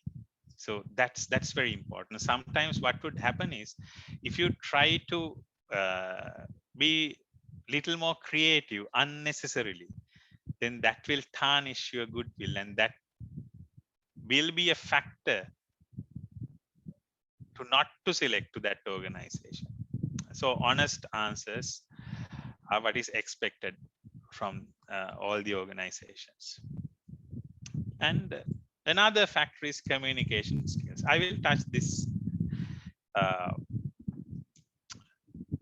so that's very important. Sometimes what would happen is, if you try to be little more creative unnecessarily, then that will tarnish your goodwill, and that will be a factor to not to select to that organization. So honest answers are what is expected from all the organizations. And another factor is communication skills. I will touch this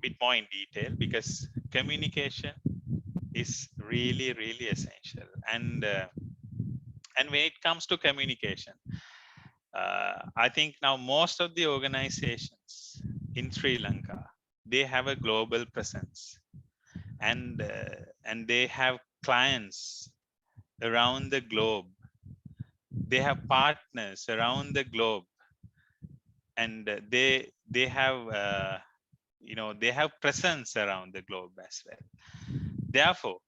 bit more in detail, because communication is really essential. And when it comes to communication, I think now most of the organizations in Sri Lanka, they have a global presence, and they have clients around the globe. They have partners around the globe, and they have they have presence around the globe as well. Therefore,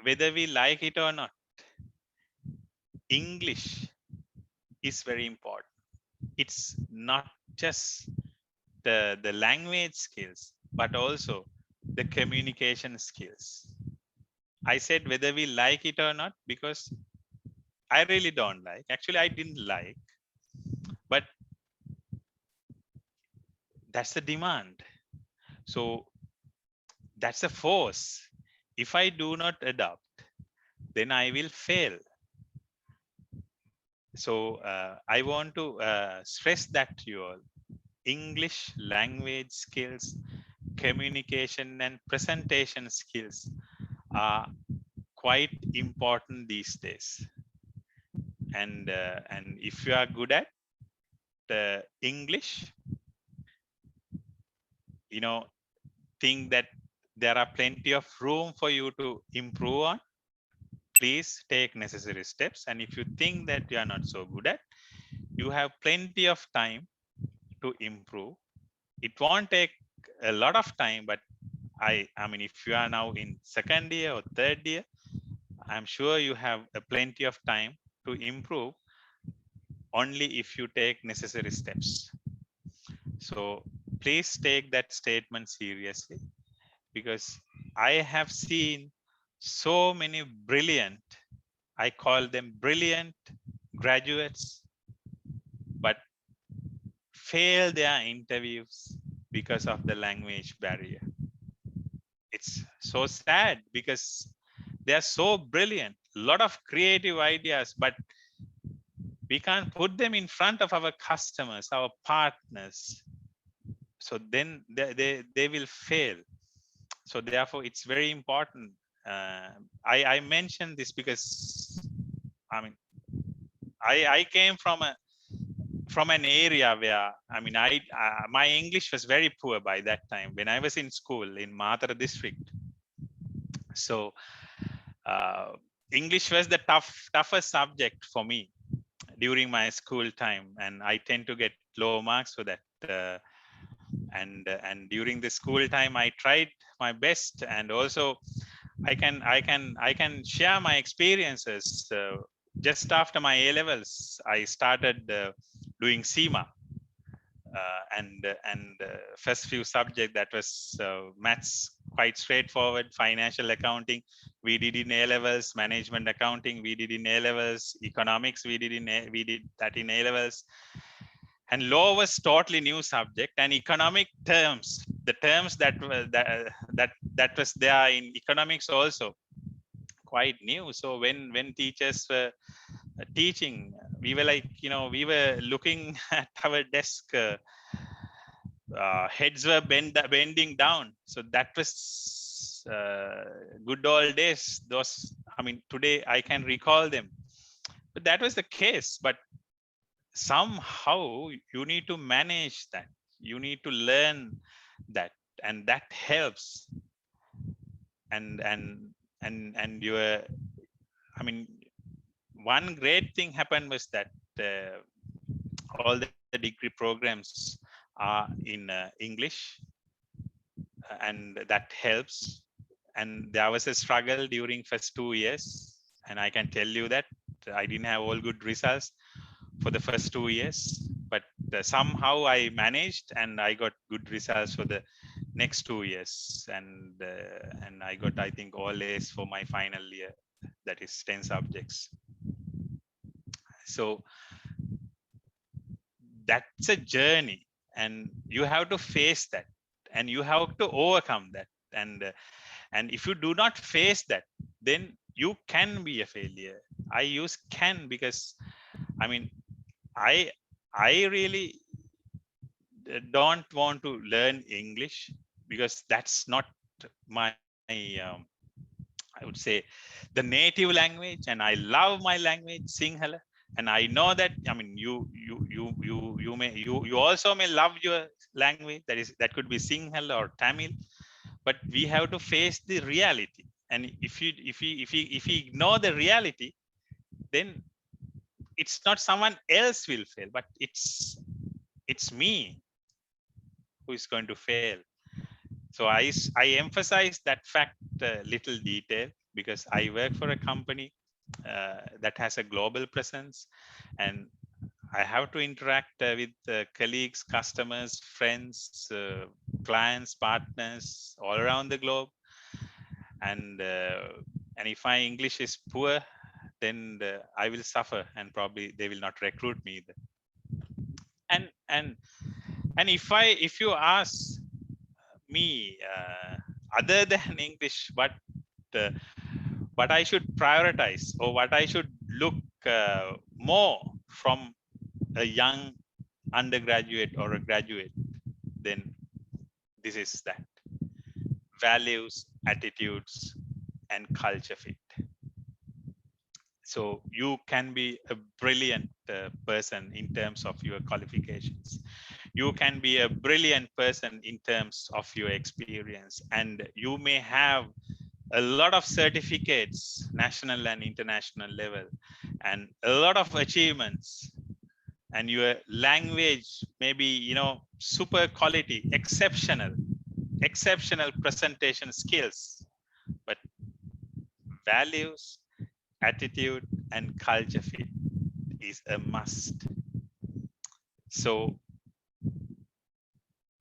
whether we like it or not, English is very important. It's not just the language skills, but also the communication skills. I said whether we like it or not, because I really don't like. Actually, I didn't like, but that's the demand. So that's a force. If I do not adopt, then I will fail. So I want to stress that to you all. English language skills, communication and presentation skills are quite important these days. And if you are good at the English, think that there are plenty of room for you to improve on. Please take necessary steps. And if you think that you are not so good at, you have plenty of time to improve. It won't take a lot of time, but I mean, if you are now in second year or third year, I'm sure you have plenty of time to improve only if you take necessary steps. So please take that statement seriously, because I have seen so many brilliant, I call them brilliant graduates, but fail their interviews because of the language barrier. It's so sad because they are so brilliant, a lot of creative ideas, but we can't put them in front of our customers, our partners. So then they will fail. So therefore, it's very important. I mentioned this because I mean I came from an area where my English was very poor by that time when I was in school in Matara district. So English was the toughest subject for me during my school time, and I tend to get low marks for that. And during the school time, I tried my best, and also I can share my experiences. Just after my A levels, I started doing CIMA, and first few subject that was maths, quite straightforward. Financial accounting we did in A levels, management accounting we did in A levels, economics we did that in A levels. And law was totally new subject, and economic terms, the terms that was there in economics also quite new. So when teachers were teaching, we were like, we were looking at our desk, heads were bending down. So that was good old days. Those, today I can recall them, but that was the case. But somehow you need to manage that, you need to learn that, and that helps. And you one great thing happened was that all the degree programs are in English, and that helps. And there was a struggle during first 2 years, and I can tell you that I didn't have all good results for the first 2 years, but somehow I managed, and I got good results for the next 2 years, and I got, I think, all A's for my final year, that is 10 subjects. So that's a journey, and you have to face that, and you have to overcome that. And if you do not face that, then you can be a failure. I use can because I really don't want to learn English, because that's not my I would say the native language, and I love my language, Sinhala. And I know that you also may love your language, that could be Sinhala or Tamil, but we have to face the reality. And if you ignore the reality, then it's not someone else will fail, but it's me who is going to fail. So I emphasize that fact little detail, because I work for a company that has a global presence, and I have to interact with colleagues, customers, friends, clients, partners all around the globe. And if my English is poor, then I will suffer, and probably they will not recruit me either. And if you ask me, other than English, what I should prioritize, or what I should look more from a young undergraduate or a graduate, then this is that: values, attitudes, and culture fit. So you can be a brilliant person in terms of your qualifications. You can be a brilliant person in terms of your experience, and you may have a lot of certificates, national and international level, and a lot of achievements, and your language may be, super quality, exceptional presentation skills, but values, attitude, and culture fit is a must. So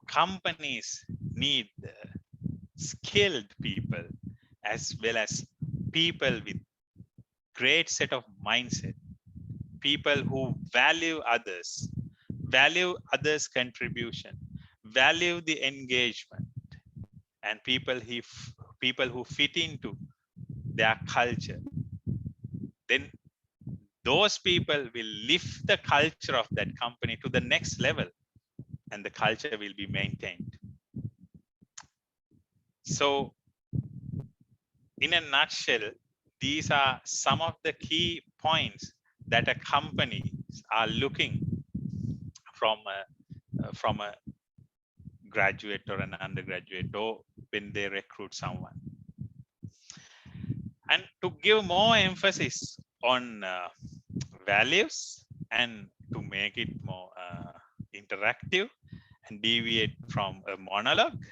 companies need skilled people as well as people with great set of mindset, people who value others' contribution, value the engagement, and people who fit into their culture. Then those people will lift the culture of that company to the next level, and the culture will be maintained. So in a nutshell, these are some of the key points that a company are looking from a graduate or an undergraduate, or when they recruit someone. And to give more emphasis on values and to make it more interactive and deviate from a monologue,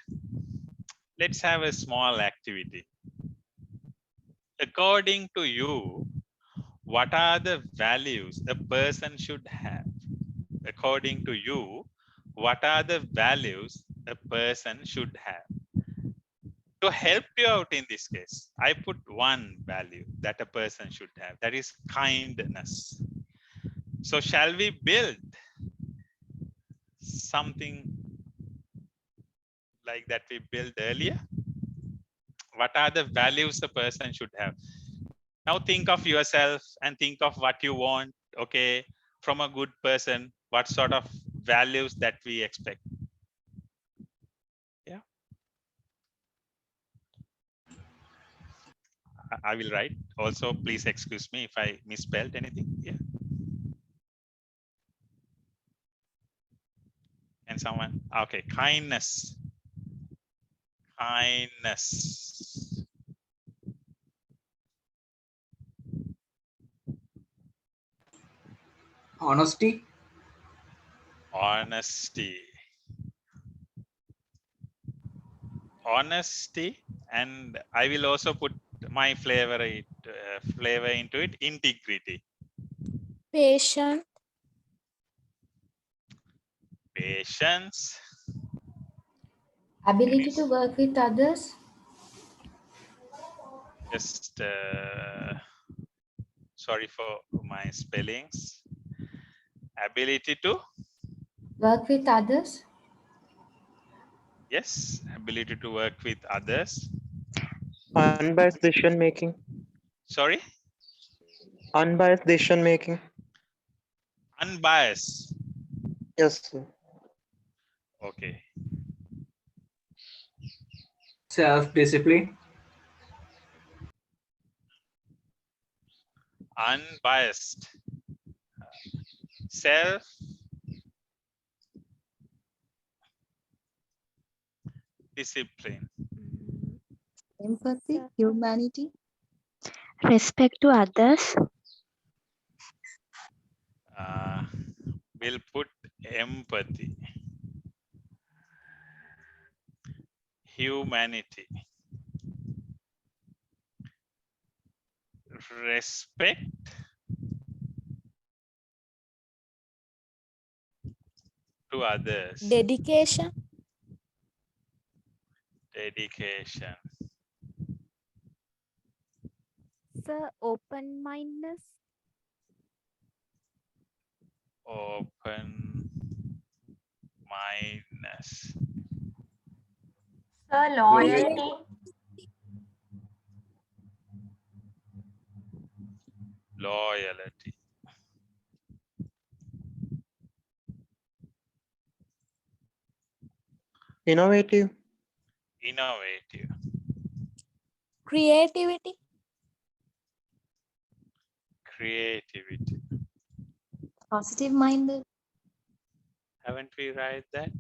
let's have a small activity. According to you, what are the values a person should have? According to you, what are the values a person should have? To help you out in this case, I put one value that a person should have, that is kindness. So shall we build something like that we built earlier? What are the values a person should have? Now think of yourself and think of what you want, okay, from a good person, what sort of values that we expect. Yeah. I will write. Also, please excuse me if I misspelled anything. Yeah. And someone, okay, kindness. Kindness. Honesty. Honesty. Honesty, and I will also put my flavor into it. Integrity. Patience. Patience. Ability to work with others. Just sorry for my spellings. Ability to Work with others. yes, ability to work with others. Unbiased decision making. Sorry. Unbiased decision making. Unbiased. Yes, sir. Okay. Self-discipline. Unbiased. Self discipline. Empathy, humanity. Respect to others. We'll put empathy. Humanity. Respect to others. Dedication. Dedication. Sir, open-mindedness. Open-mindedness. Sir, loyalty. Loyalty. Innovative. Innovative. Creativity. Creativity. Positive minded. Haven't we write that?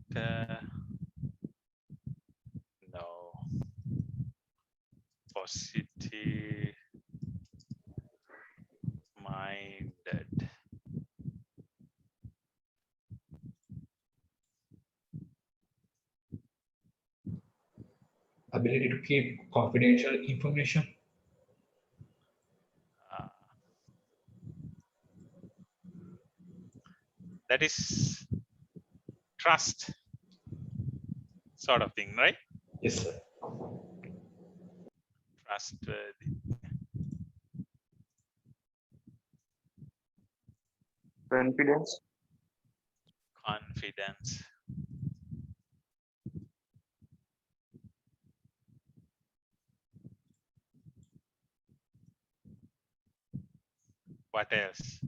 No. Positive minded. Ability to keep confidential information. That is trust sort of thing, right? Yes, sir. Trustworthy. Confidence. Confidence. What else?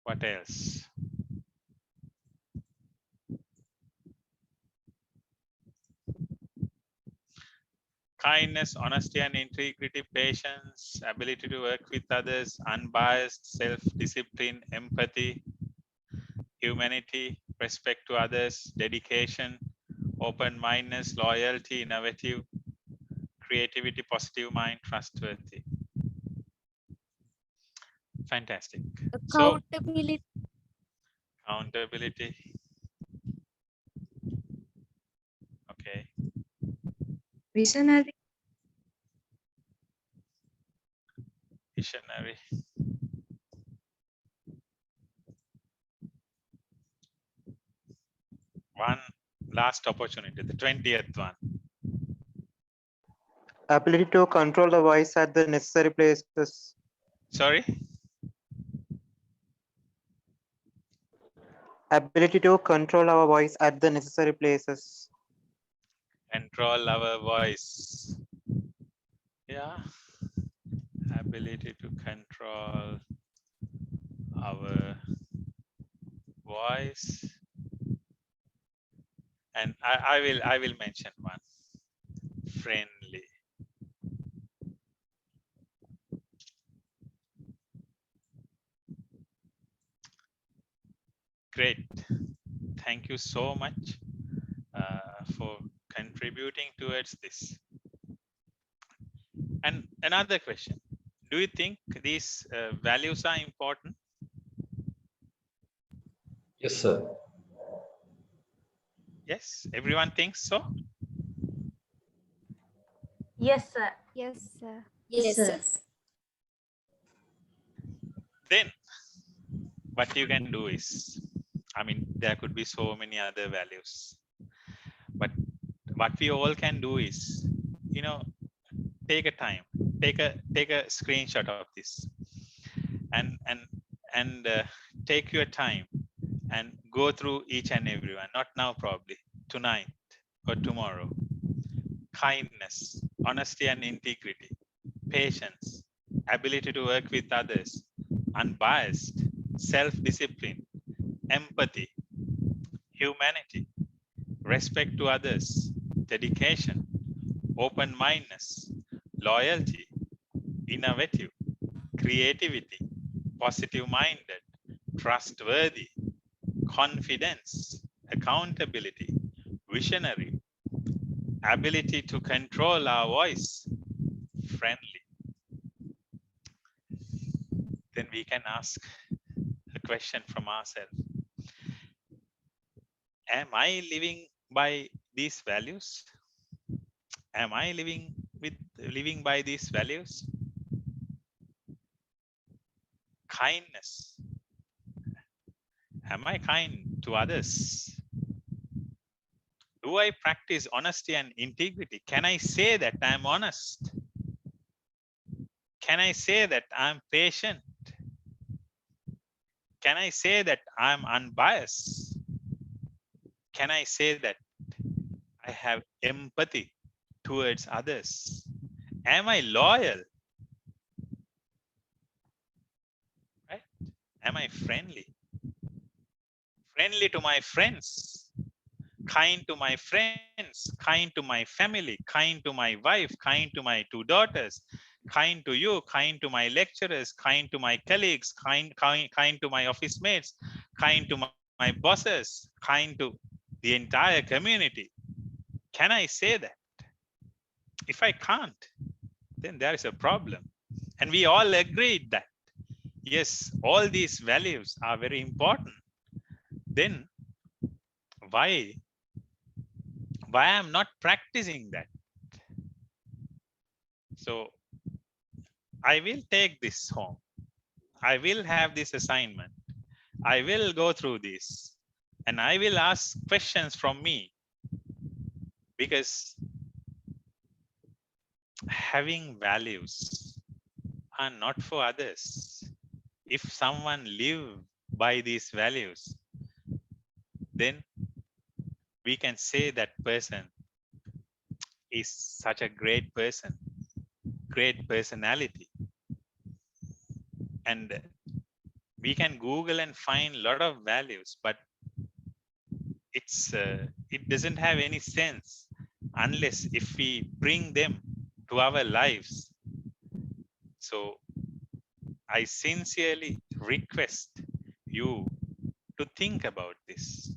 What else? Kindness, honesty and integrity, patience, ability to work with others, unbiased, self-discipline, empathy, humanity, respect to others, dedication, open-mindedness, loyalty, innovative, creativity, positive mind, trustworthy. Fantastic. So, Accountability. accountability. Okay. Visionary. Visionary. One last opportunity, the 20th one. Ability to control the voice at the necessary places. Sorry? Ability to control our voice at the necessary places. Control our voice. Yeah. Ability to control our voice. And I will mention one. Friendly. Great. Thank you so much for contributing towards this. And another question. Do you think these values are important? Yes, sir. Yes, everyone thinks so? Yes, sir. Yes, sir. Yes, sir. Then what you can do is, I mean, there could be so many other values, but what we all can do is, you know, take a time, take a screenshot of this, and take your time and go through each and every one. Not now, probably tonight or tomorrow. Kindness, honesty and integrity, patience, ability to work with others, unbiased, self-discipline, empathy, humanity, respect to others, dedication, open-mindedness, loyalty, innovative, creativity, positive-minded, trustworthy, confidence, accountability, visionary, ability to control our voice, friendly. Then we can ask a question from ourselves. Am I living by these values? Am I living by these values? Kindness. Am I kind to others? Do I practice honesty and integrity? Can I say that I'm honest? Can I say that I'm patient? Can I say that I'm unbiased? Can I say that I have empathy towards others? Am I loyal? Right? Am I friendly? Friendly to my friends, kind to my friends, kind to my family, kind to my wife, kind to my two daughters, kind to you, kind to my lecturers, kind to my colleagues, kind to my office mates, kind to my bosses, kind to the entire community. Can I say that? If I can't, then there is a problem. And we all agreed that, yes, all these values are very important. Then why I'm not practicing that? So I will take this home. I will have this assignment I will go through this and I will ask questions from me, because having values are not for others. If someone live by these values, then we can say that person is such a great person, great personality. And we can Google and find a lot of values, but it doesn't have any sense unless if we bring them to our lives. So I sincerely request you to think about this.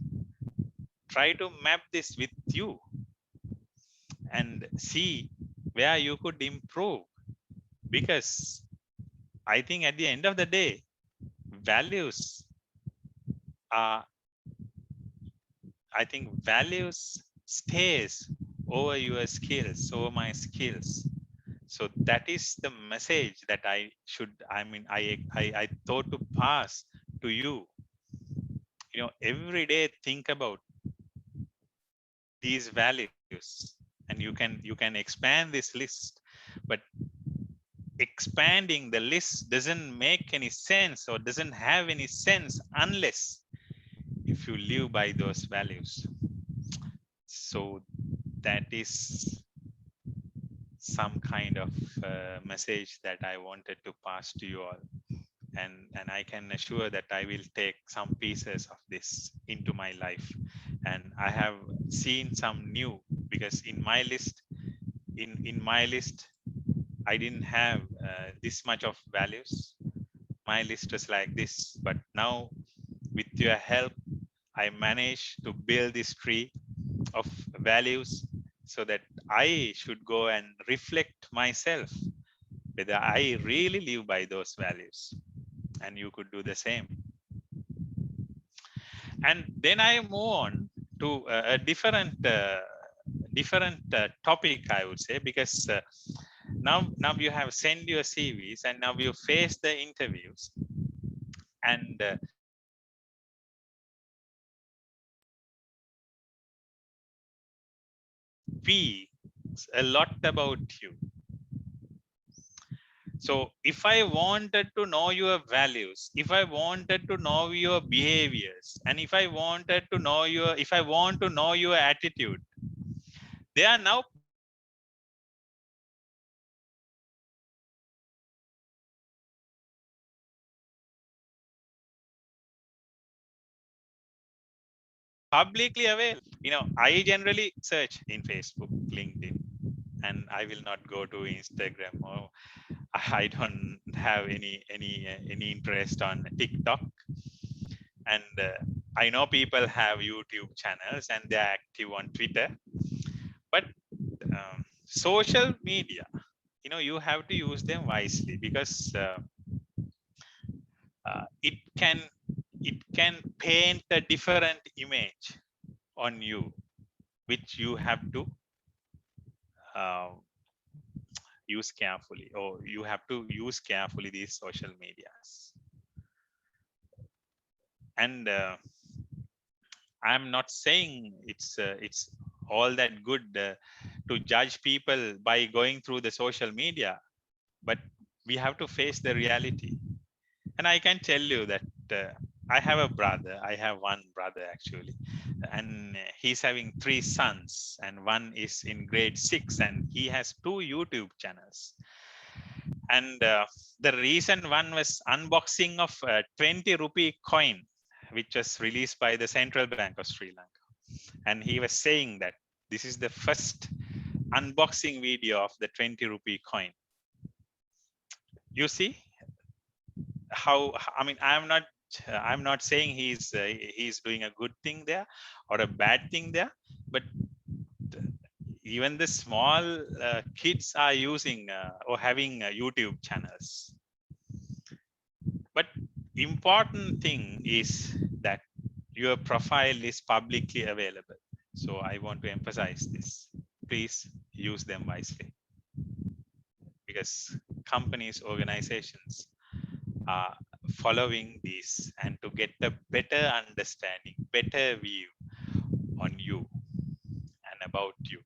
Try to map this with you and see where you could improve, because I think at the end of the day, values are, I think values stays over your skills, over my skills. So that is the message that I thought to pass to you. You know, every day think about these values, and you can expand this list, but expanding the list doesn't make any sense or doesn't have any sense unless if you live by those values. So that is some kind of message that I wanted to pass to you all, and I can assure that I will take some pieces of this into my life. And I have seen some new, because in my list I didn't have this much of values. My list was like this, but now with your help I managed to build this tree of values, so that I should go and reflect myself whether I really live by those values, and you could do the same. And then I move on to a different topic, I would say, because now you have sent your CVs and now you face the interviews, and speaks a lot about you. So if I wanted to know your values, if I wanted to know your behaviors, and if I want to know your attitude, they are now publicly available. You know, I generally search in Facebook, LinkedIn, and I will not go to Instagram, or I don't have any interest on TikTok. And I know people have YouTube channels and they're active on Twitter, but social media, you know, you have to use them wisely, because it can paint a different image on you, which you have to use carefully, or you have to use carefully these social medias. And I'm not saying it's all that good to judge people by going through the social media, but we have to face the reality. And I can tell you that I have a brother. I have one brother actually, and he's having 3 sons, and one is in grade 6, and he has 2 YouTube channels. And the reason one was unboxing of a 20 rupee coin, which was released by the Central Bank of Sri Lanka. And he was saying that this is the first unboxing video of the 20 rupee coin. You see how, I mean, I'm not saying he's doing a good thing there or a bad thing there, but even the small kids are using or having YouTube channels. But important thing is that your profile is publicly available. So I want to emphasize this. Please use them wisely, because companies, organizations are following these and to get a better understanding, better view on you and about you.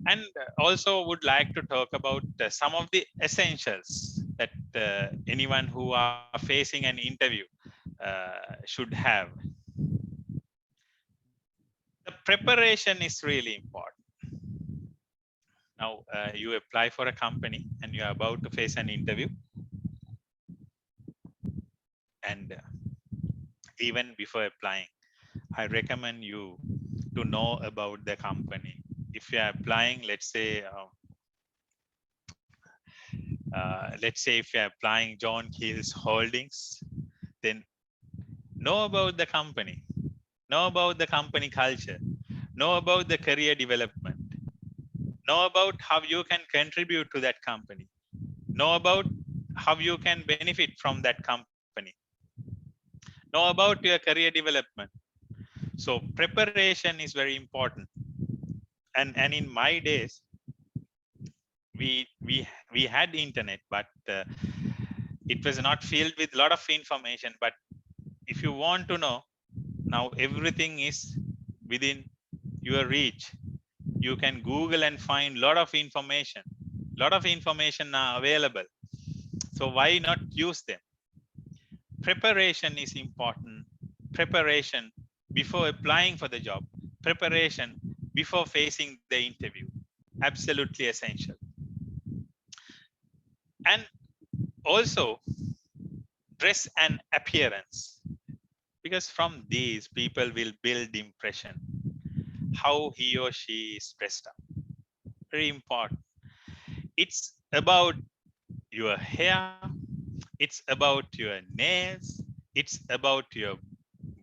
And also would like to talk about some of the essentials that anyone who are facing an interview should have. The preparation is really important. Now you apply for a company and you are about to face an interview. And even before applying, I recommend you to know about the company. If you are applying, let's say if you are applying John Keel's Holdings, then know about the company, know about the company culture, know about the career development, know about how you can contribute to that company, know about how you can benefit from that company, know about your career development. So preparation is very important. And in my days, we had internet, but it was not filled with a lot of information. But if you want to know, now everything is within your reach. You can Google and find a lot of information. A lot of information are available. So why not use them? Preparation is important. Preparation before applying for the job. Preparation before facing the interview. Absolutely essential. And also dress and appearance, because from these people will build impression how he or she is dressed up. Very important. It's about your hair, it's about your nails, it's about your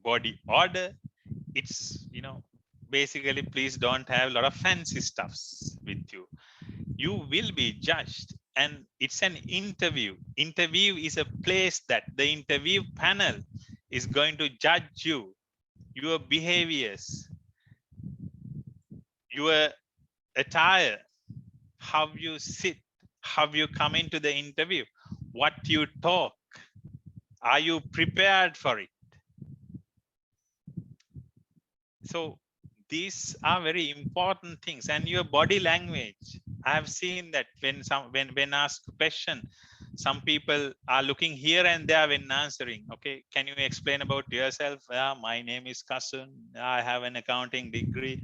body odor. It's, basically, please don't have a lot of fancy stuffs with you. You will be judged, and it's an interview. Interview is a place that the interview panel is going to judge you, your behaviors, your attire, how you sit, how you come into the interview, what you talk. Are you prepared for it? So these are very important things. And your body language. I have seen that when asked a question, some people are looking here and there when answering. Okay, can you explain about yourself? My name is Kasun. I have an accounting degree.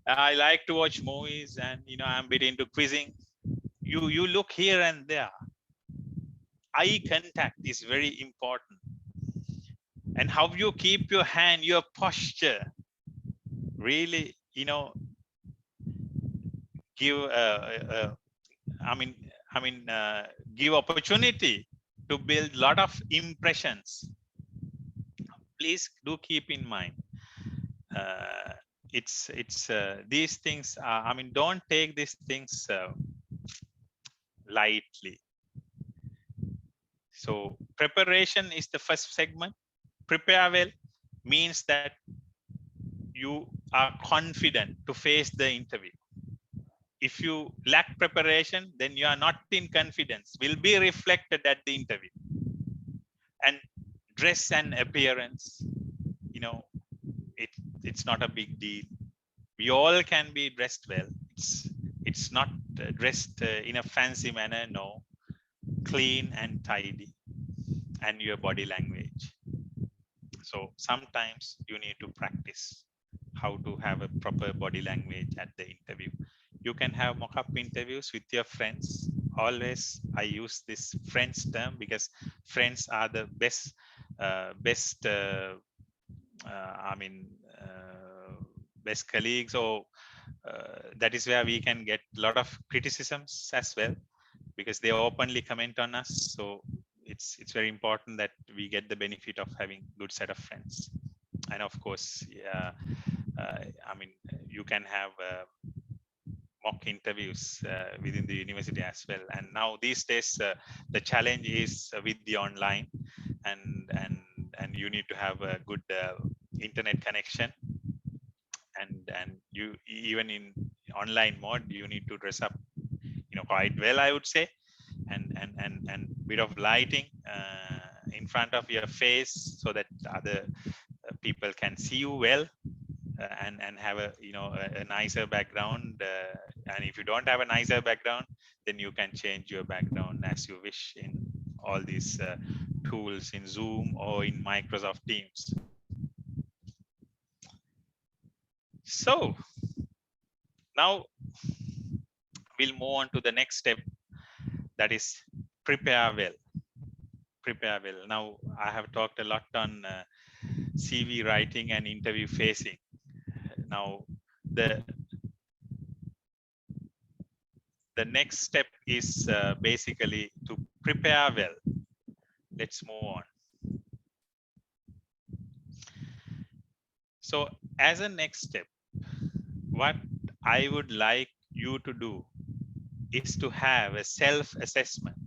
I like to watch movies, and I'm a bit into quizzing. You look here and there. Eye contact is very important. And how you keep your hand, your posture, really, give give opportunity to build a lot of impressions. Please do keep in mind. It's these things are, don't take these things lightly. So preparation is the first segment. Prepare well means that you are confident to face the interview. If you lack preparation, then you are not in confidence, will be reflected at the interview. And dress and appearance, it's not a big deal. We all can be dressed well. It's not dressed in a fancy manner, no. Clean and tidy, and your body language. So sometimes you need to practice how to have a proper body language at the interview. You can have mock-up interviews with your friends. Always I use this friends term because friends are the best best colleagues, or that is where we can get a lot of criticisms as well, because they openly comment on us. So it's very important that we get the benefit of having good set of friends. And of course, you can have mock interviews within the university as well. And now these days, the challenge is with the online, and you need to have a good internet connection. And you, even in online mode, you need to dress up, quite well, I would say. And and bit of lighting in front of your face so that other people can see you well, and have a a nicer background. And if you don't have a nicer background, then you can change your background as you wish in all these tools in Zoom or in Microsoft Teams. So now we'll move on to the next step, that is prepare well. Prepare well. Now I have talked a lot on CV writing and interview facing. Now the next step is basically to prepare well. Let's move on. So as a next step, what I would like you to do is to have a self-assessment.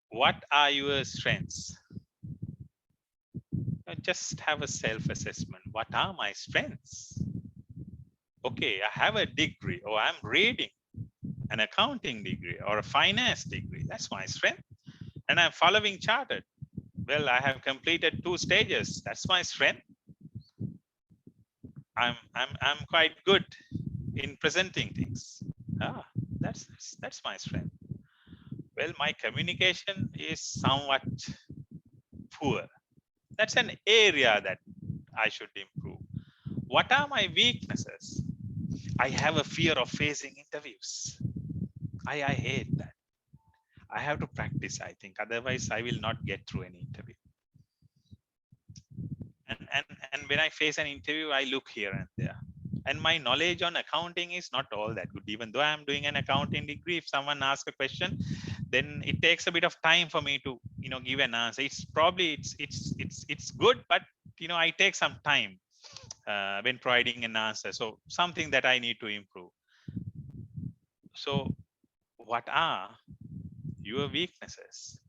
What are your strengths? Just have a self-assessment. What are my strengths? Okay, I have a degree, or I'm reading an accounting degree or a finance degree. That's my strength. And I'm following chartered. Well, I have completed 2 stages. That's my strength. I'm quite good in presenting things. That's my strength. Well, my communication is somewhat poor. That's an area that I should improve. What are my weaknesses? I have a fear of facing interviews. I hate that. I have to practice, I think. Otherwise, I will not get through any interview. And when I face an interview, I look here and there. And my knowledge on accounting is not all that good. Even though I'm doing an accounting degree, if someone asks a question, then it takes a bit of time for me to give an answer. It's probably it's good, but I take some time when providing an answer. So something that I need to improve. So what are your weaknesses?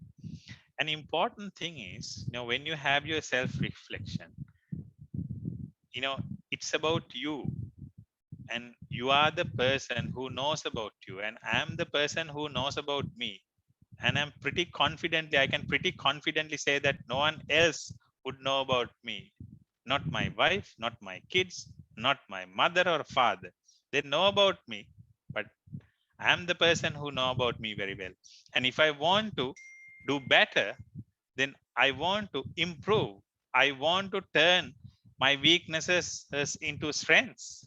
An important thing is, when you have your self-reflection, it's about you, and you are the person who knows about you, and I'm the person who knows about me. And I can pretty confidently say that no one else would know about me. Not my wife, not my kids, not my mother or father. They know about me, but I'm the person who know about me very well. And if I want to do better, then I want to improve. I want to turn my weaknesses into strengths.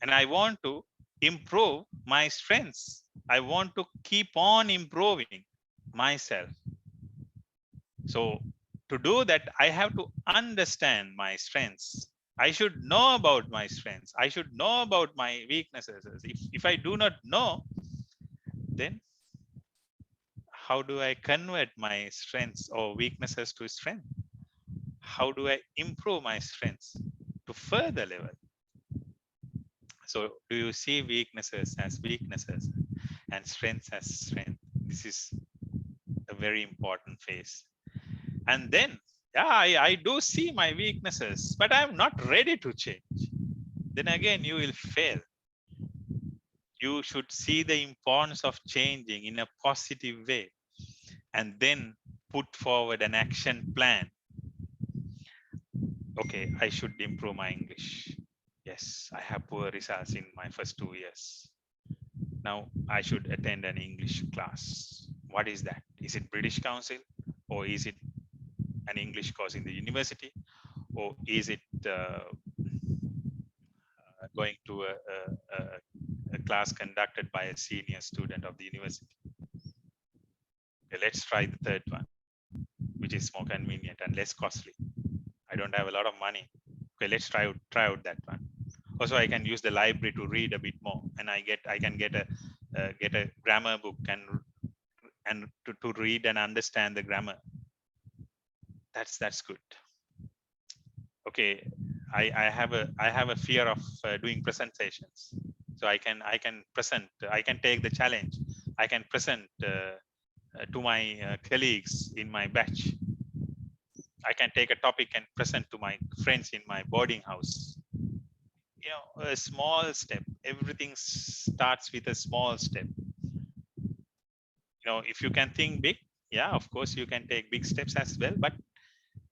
And I want to improve my strengths. I want to keep on improving myself. So to do that, I have to understand my strengths. I should know about my strengths. I should know about my weaknesses. If I do not know, then how do I convert my strengths or weaknesses to strength? How do I improve my strengths to further level? So do you see weaknesses as weaknesses and strengths as strength? This is a very important phase. And then, I do see my weaknesses, but I'm not ready to change. Then again, you will fail. You should see the importance of changing in a positive way, and then put forward an action plan. Okay, I should improve my English. Yes, I have poor results in my first 2 years. Now I should attend an English class. What is that? Is it British Council, or is it an English course in the university, or is it going to a class conducted by a senior student of the university? Okay, let's try the third one, which is more convenient and less costly. I don't have a lot of money. Okay, let's try out that one. Also, I can use the library to read a bit more, and I can get a grammar book and to read and understand the grammar. That's good. Okay, I have a fear of doing presentations, so I can present. I can take the challenge. I can present to my colleagues in my batch. I can take a topic and present to my friends in my boarding house. A small step. Everything starts with a small step. if you can think big, yeah, of course you can take big steps as well, but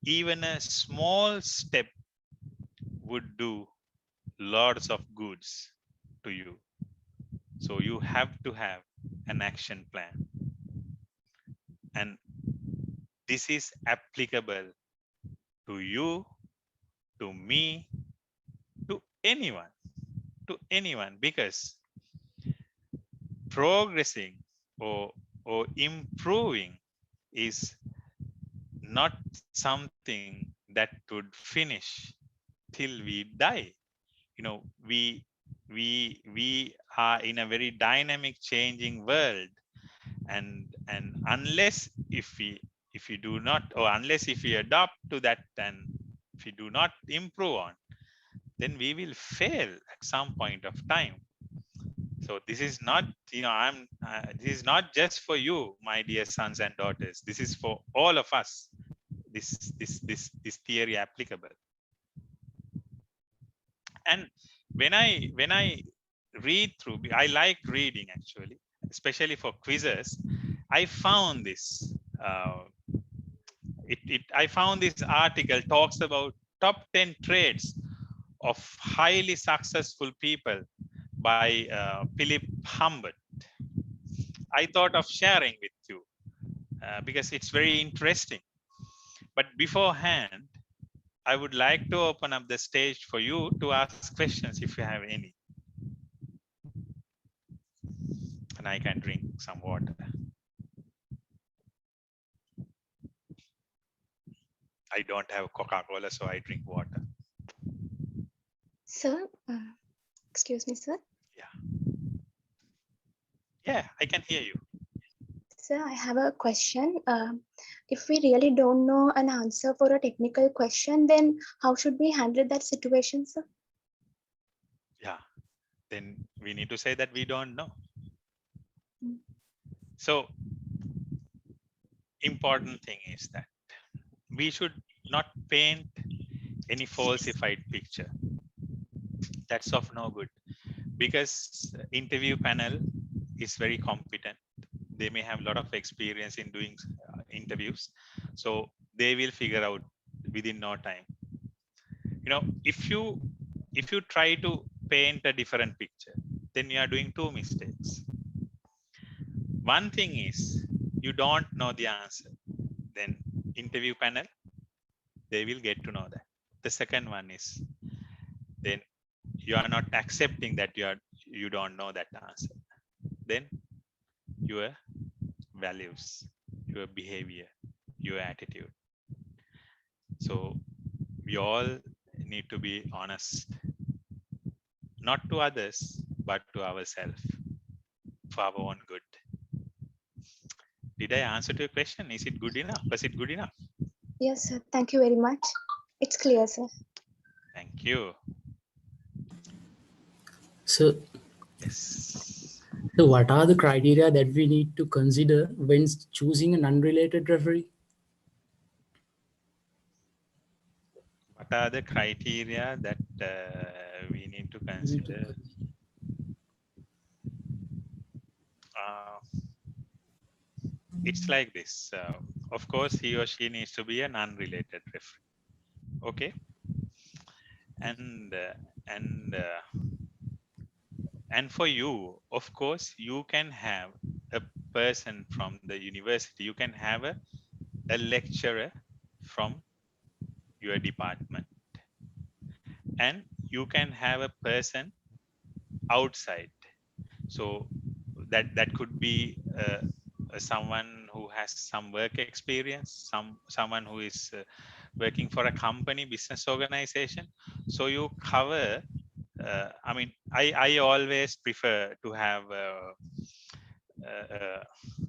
even a small step would do lots of goods to you. So you have to have an action plan, and this is applicable to you, to me, to anyone, because progressing or improving is not something that would finish till we die. We are in a very dynamic changing world, and unless if we do not, or unless if we adopt to that, and if we do not improve on, then we will fail at some point of time. So this is not, this is not just for you, my dear sons and daughters. This is for all of us. This theory applicable. And when I read through, I like reading actually, especially for quizzes. I found this. I found this article talks about top 10 traits of highly successful people by Philip Humbert. I thought of sharing with you because it's very interesting. But beforehand, I would like to open up the stage for you to ask questions if you have any. And I can drink some water. I don't have Coca-Cola, so I drink water. Sir, excuse me, sir. Yeah, I can hear you. Sir, I have a question. If we really don't know an answer for a technical question, then how should we handle that situation, sir? Yeah, then we need to say that we don't know. So, important thing is that we should not paint any falsified picture. That's of no good, because interview panel is very competent. They may have a lot of experience in doing interviews, so they will figure out within no time. If you try to paint a different picture, then you are doing two mistakes. One thing is you don't know the answer, then interview panel, they will get to know that. The second one is then you are not accepting that you don't know that answer. Then your values, your behavior, your attitude. So we all need to be honest, not to others, but to ourselves, for our own good. Did I answer to your question? Is it good enough? Was it good enough? Yes, sir. Thank you very much. It's clear, sir. Thank you. So, yes. So what are the criteria that we need to consider when choosing an unrelated referee? What are the criteria that we need to consider? It's like this. Of course, he or she needs to be an unrelated referee. Okay. And for you, of course, you can have a person from the university. You can have a lecturer from your department, and you can have a person outside. So that could be someone who has some work experience, someone who is working for a company, business organization. So you cover. I mean, I always prefer to have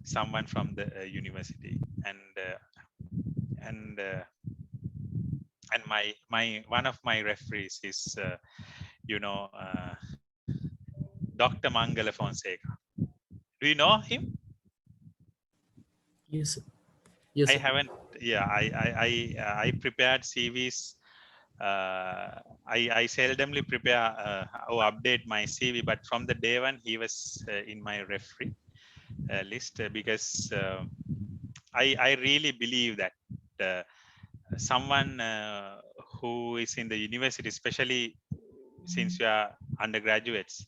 someone from the university, and my one of my referees is Dr. Mangala Fonseca. Do you know him? Yes. Yes. I haven't. Yeah, I prepared CVs. I seldomly prepare or update my CV, but from the day one he was in my referee, list because I really believe that someone who is in the university, especially since you are undergraduates,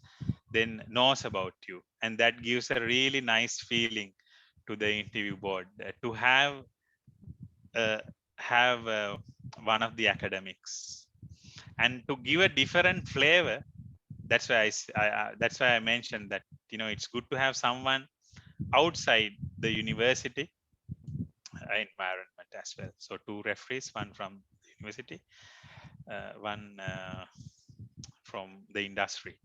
then knows about you, and that gives a really nice feeling to the interview board to have one of the academics, and to give a different flavor. That's why that's why I mentioned that, you know, it's good to have someone outside the university environment as well. So 2 referees, one from the university, one from the industry,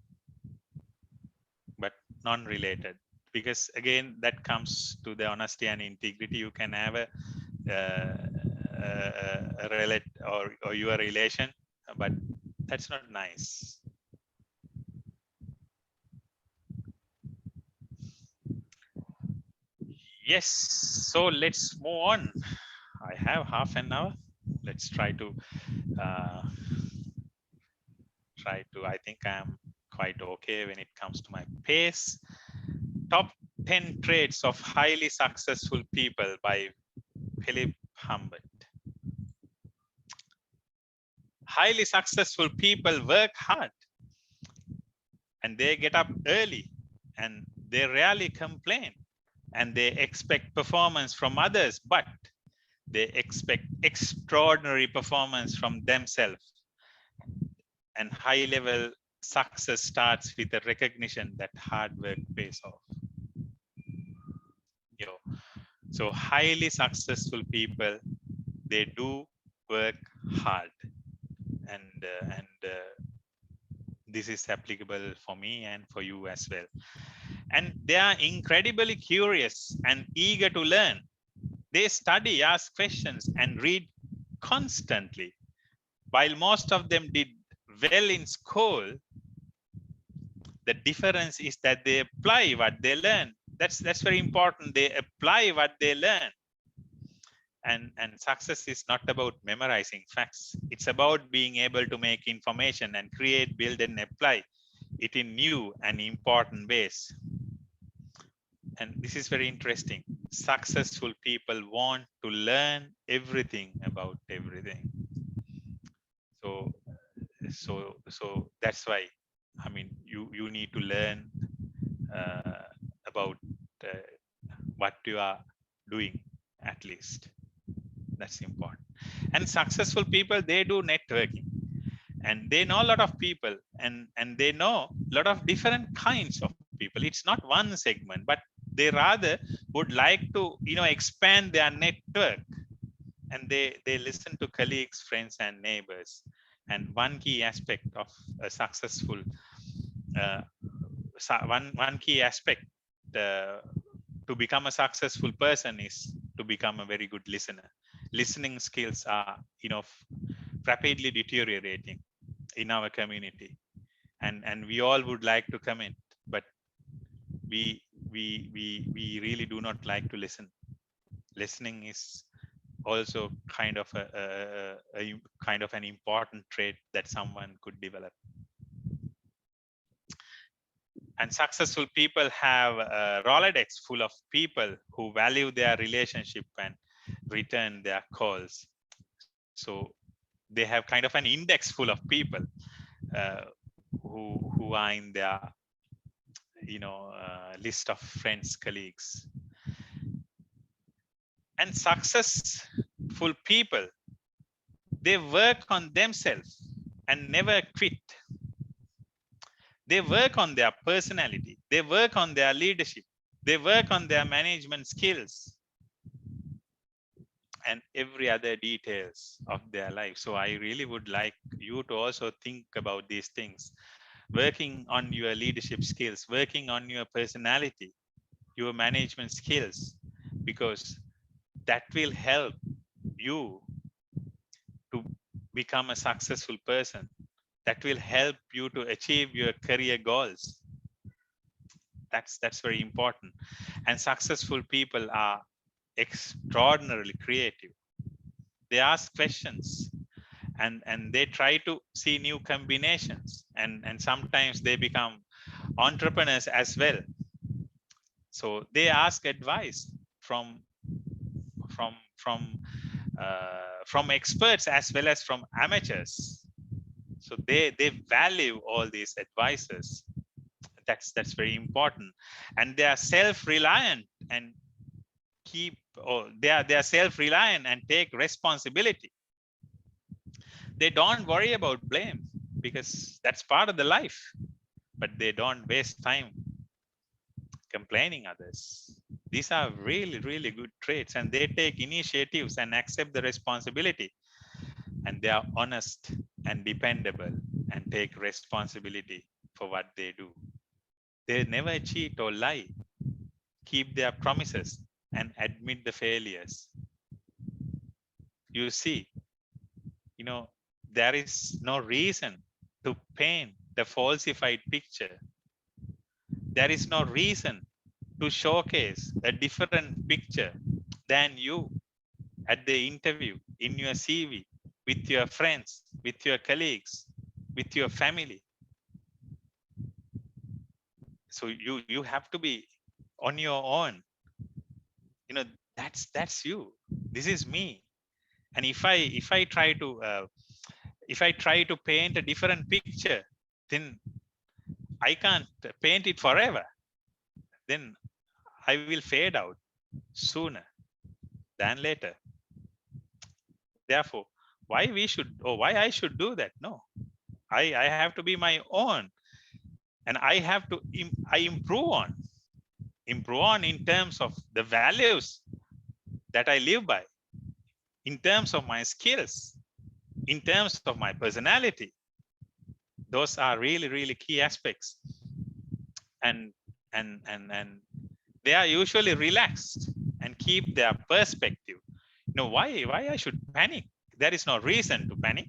but non-related, because again that comes to the honesty and integrity. You can have a relate or your relation, but that's not nice. Yes, so let's move on. I have half an hour. Let's try to I think I'm quite okay when it comes to my pace. Top 10 traits of highly successful people by Philip Humbert. Highly successful people work hard and they get up early and they rarely complain, and they expect performance from others, but they expect extraordinary performance from themselves. And high level success starts with the recognition that hard work pays off. So highly successful people, they do work hard, and this is applicable for me and for you as well. And they are incredibly curious and eager to learn. They study, ask questions, and read constantly. While most of them did well in school, the difference is that they apply what they learn. That's very important. They apply what they learn. And success is not about memorizing facts. It's about being able to make information and create, build, and apply it in new and important ways. And this is very interesting. Successful people want to learn everything about everything. So that's why, I mean, you need to learn about what you are doing, at least. That's important. And successful people, they do networking, and they know a lot of people, and they know a lot of different kinds of people. It's not one segment, but they rather would like to, you know, expand their network, and they listen to colleagues, friends, and neighbors. And one key aspect of a successful one key aspect to become a successful person is to become a very good listener. Listening skills are, you know, rapidly deteriorating in our community, and we all would like to comment, but we really do not like to listen. Listening is also kind of an important trait that someone could develop. And successful people have a Rolodex full of people who value their relationship and return their calls. So they have kind of an index full of people who are in their, you know, list of friends, colleagues. And successful people, they work on themselves and never quit. They work on their personality. They work on their leadership. They work on their management skills and every other details of their life. So I really would like you to also think about these things. Working on your leadership skills, working on your personality, your management skills, because that will help you to become a successful person. That will help you to achieve your career goals. That's very important. And successful people are extraordinarily creative. They ask questions and they try to see new combinations, and sometimes they become entrepreneurs as well. So they ask advice from experts as well as from amateurs. So they value all these advices. That's very important, and they are self-reliant and they are self-reliant and take responsibility. They don't worry about blame because that's part of the life, but they don't waste time complaining others. These are really, really good traits, and they take initiatives and accept the responsibility, and they are honest and dependable and take responsibility for what they do. They never cheat or lie, keep their promises and admit the failures. You see, there is no reason to paint the falsified picture. There is no reason to showcase a different picture than you at the interview, in your CV, with your friends, with your colleagues, with your family. So you have to be on your own. That's you. This is me. And if I try to paint a different picture, then I can't paint it forever. Then I will fade out sooner than later. Therefore, why I should do that? No, I have to be my own, and I improve on in terms of the values that I live by, in terms of my skills, in terms of my personality. Those are really, really key aspects, and they are usually relaxed and keep their perspective. Why I should panic? There is no reason to panic.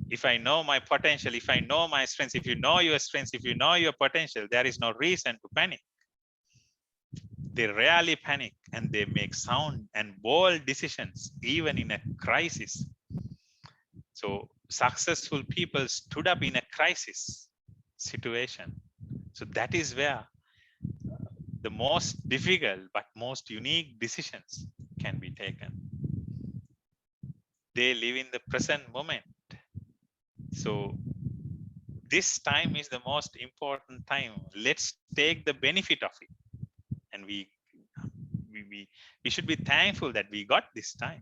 If I know my potential, if I know my strengths, if you know your strengths, if you know your potential, there is no reason to panic. They rarely panic, and they make sound and bold decisions even in a crisis. So successful people stood up in a crisis situation. So that is where the most difficult but most unique decisions can be taken. They live in the present moment. So this time is the most important time. Let's take the benefit of it. And we should be thankful that we got this time.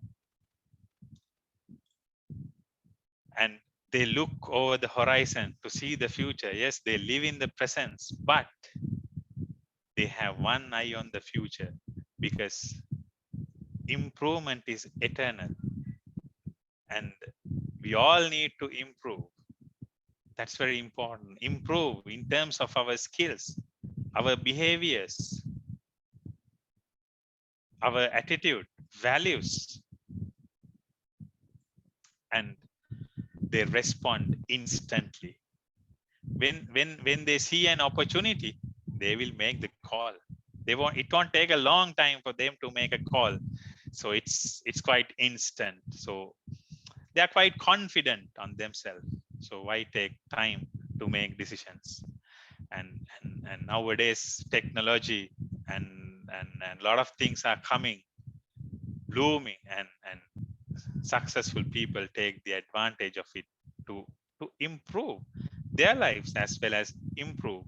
And they look over the horizon to see the future. Yes, they live in the present, but they have one eye on the future, because improvement is eternal. And we all need to improve. That's very important. Improve in terms of our skills, our behaviors, our attitude, values. And they respond instantly. When they see an opportunity, they will make the call. It won't take a long time for them to make a call. So it's quite instant. So they are quite confident on themselves. So why take time to make decisions? And nowadays technology and a lot of things are coming, blooming, and successful people take the advantage of it to improve their lives as well as improve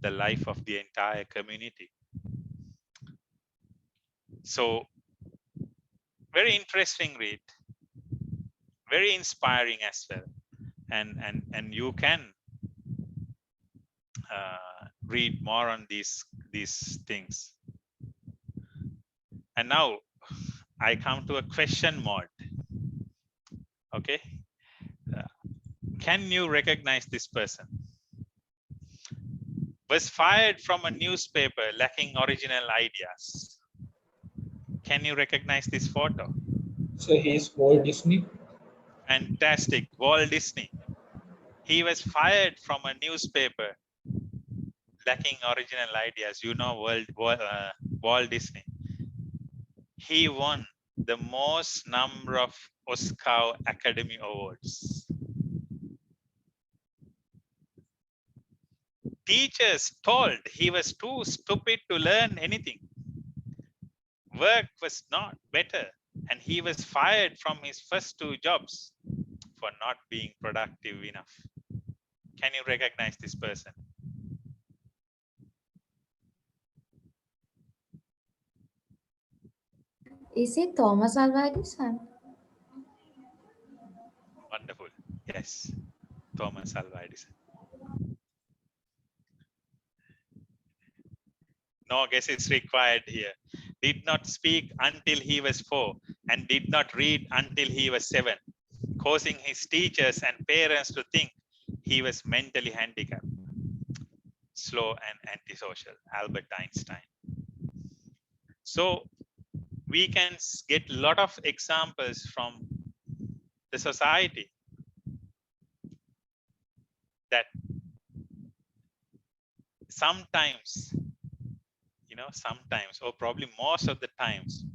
the life of the entire community. So very interesting read, very inspiring as well. And you can read more on these things. And now I come to a question mode. Okay, can you recognize this person? Was fired from a newspaper lacking original ideas. Can you recognize this photo? So he's Walt Disney. Fantastic, Walt Disney. He was fired from a newspaper lacking original ideas. You know Walt Disney. He won the most number of Oscar Academy Awards. teachers told he was too stupid to learn anything. Work was not better, and he was fired from his first 2 jobs for not being productive enough. Can you recognize this person? Is it Thomas Alva Edison? Wonderful. Yes, Thomas Alva Edison. No guess is required here. Did not speak until he was 4 and did not read until he was 7, causing his teachers and parents to think he was mentally handicapped. Slow and antisocial, Albert Einstein. So we can get a lot of examples from the society that sometimes, sometimes, or probably most of the times,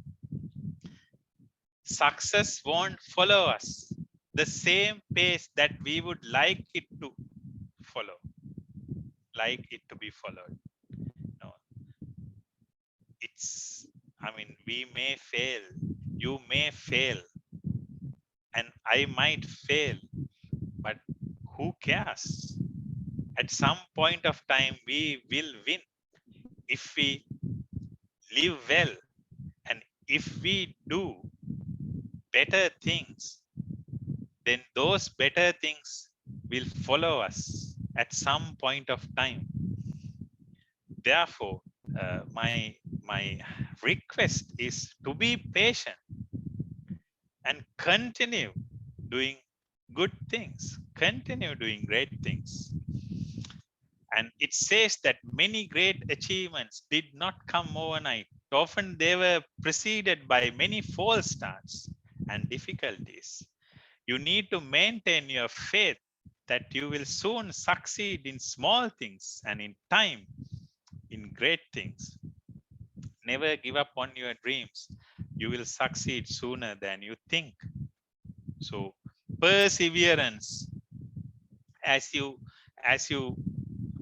success won't follow us the same pace that we would like it to follow, like it to be followed. No, we may fail, you may fail, and I might fail, but who cares? At some point of time, we will win if we live well, and if we do better things, then those better things will follow us at some point of time. Therefore, my request is to be patient and continue doing good things, continue doing great things. And it says that many great achievements did not come overnight. Often they were preceded by many false starts and difficulties. You need to maintain your faith that you will soon succeed in small things and in time in great things. Never give up on your dreams. You will succeed sooner than you think. So perseverance, as you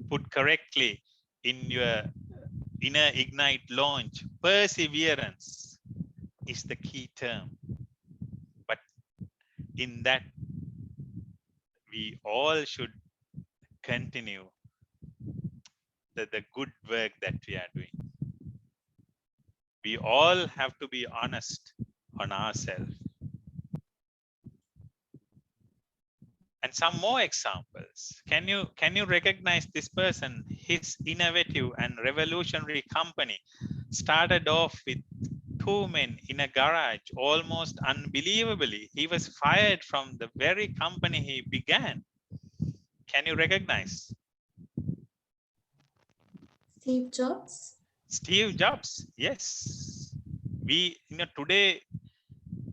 put correctly in your InnerIgnite launch, perseverance is the key term. But in that, we all should continue the good work that we are doing. We all have to be honest on ourselves. And some more examples. Can you recognize this person? His innovative and revolutionary company started off with 2 men in a garage. Almost unbelievably, he was fired from the very company he began. Can you recognize? Steve Jobs. Steve Jobs, yes. Today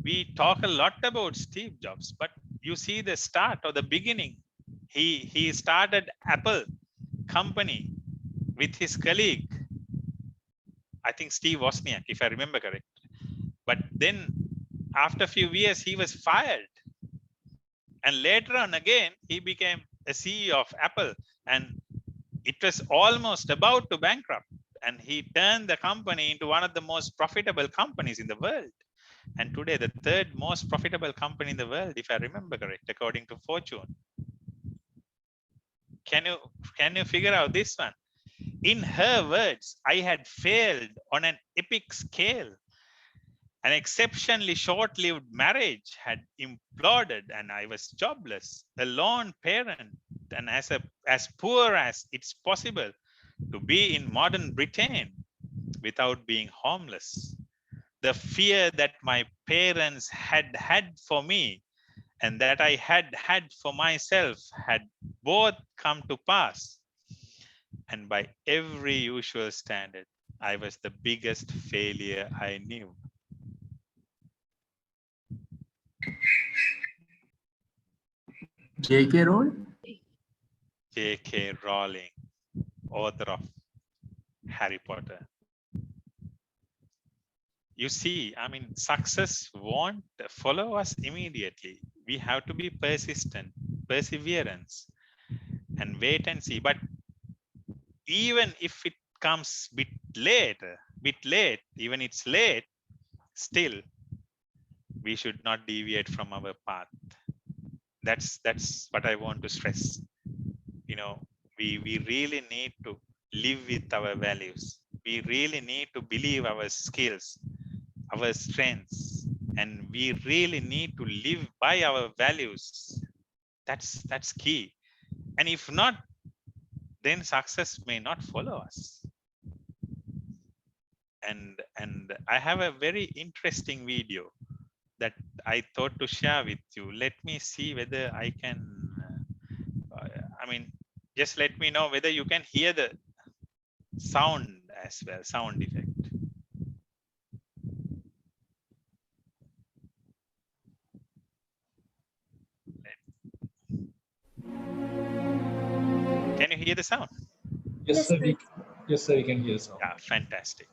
we talk a lot about Steve Jobs, but you see the start or the beginning. He started Apple company with his colleague, I think Steve Wozniak, if I remember correct. But then after a few years, he was fired. And later on again, he became a CEO of Apple, and it was almost about to bankrupt. And he turned the company into one of the most profitable companies in the world. And today, the 3rd most profitable company in the world, if I remember correct, according to Fortune. Can you figure out this one? In her words, I had failed on an epic scale. An exceptionally short-lived marriage had imploded, and I was jobless, a lone parent, and as poor as it's possible to be in modern Britain without being homeless. The fear that my parents had for me and that I had for myself had both come to pass. And by every usual standard, I was the biggest failure I knew. J.K. Rowling? J.K. Rowling, author of Harry Potter. You see, success won't follow us immediately. We have to be persistent, perseverance, and wait and see. But even if it comes bit late, even it's late, still we should not deviate from our path. That's what I want to stress. You know, we really need to live with our values. We really need to believe our skills, our strengths, and we really need to live by our values. That's key. And if not, then success may not follow us. And I have a very interesting video that I thought to share with you. Let me see whether I can, just let me know whether you can hear the sound as well, sound effect. Can you hear the sound? Yes, sir. Yes, sir. We can hear the sound. Yeah, fantastic.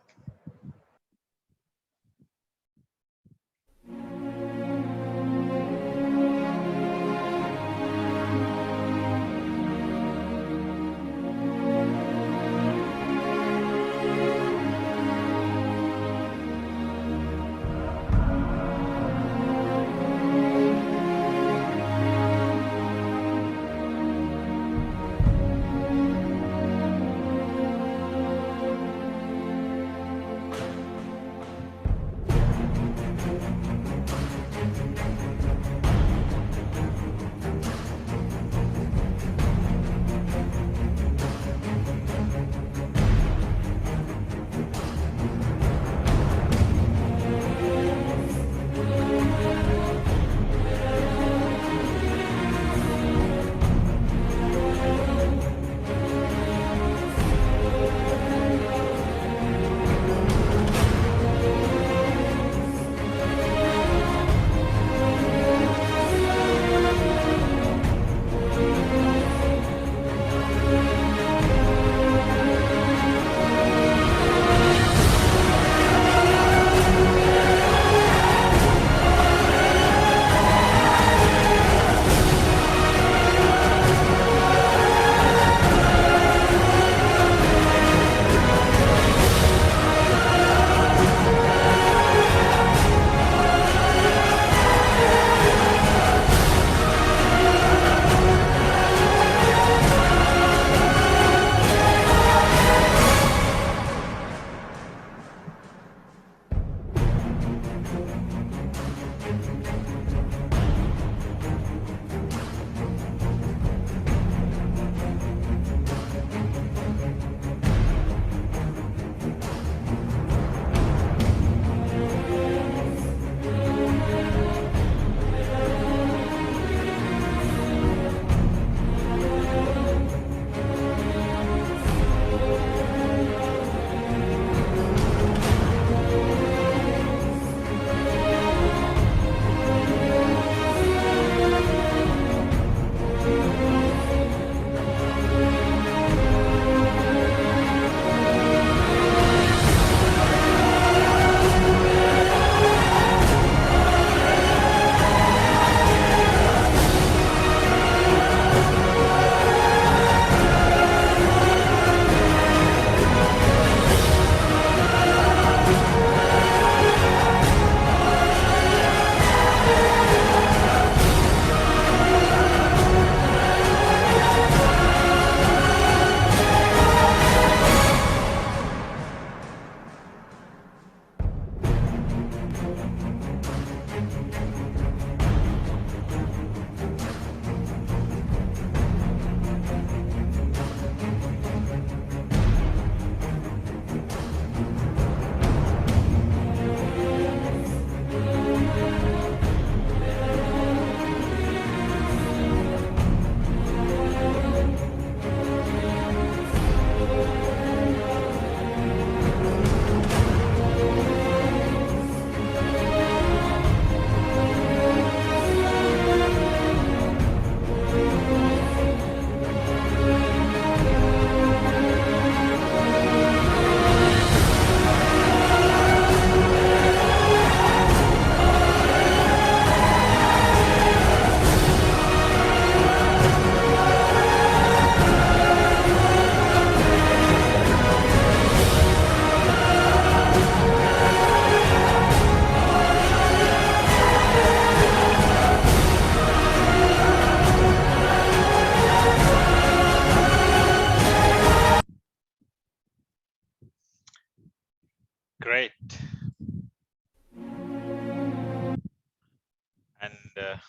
And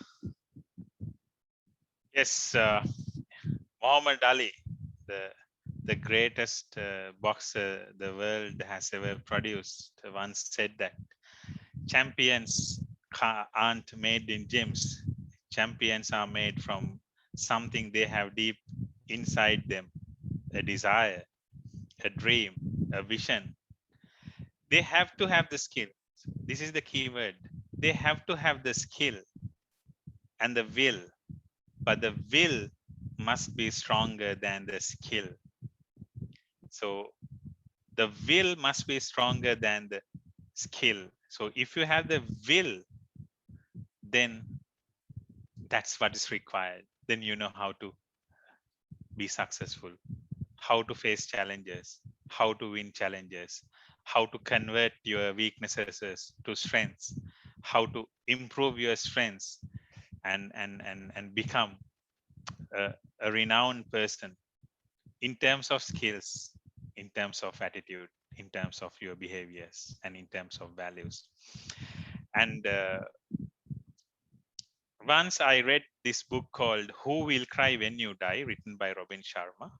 yes, Muhammad Ali, the greatest boxer the world has ever produced, once said that champions aren't made in gyms. Champions are made from something they have deep inside them, a desire, a dream, a vision. They have to have the skill. This is the key word. They have to have the skill and the will, but the will must be stronger than the skill. So the will must be stronger than the skill. So if you have the will, then that's what is required. Then you know how to be successful, how to face challenges, how to win challenges, how to convert your weaknesses to strengths, how to improve your strengths and become a renowned person in terms of skills, in terms of attitude, in terms of your behaviors, and in terms of values. And once I read this book called Who Will Cry When You Die, written by Robin Sharma.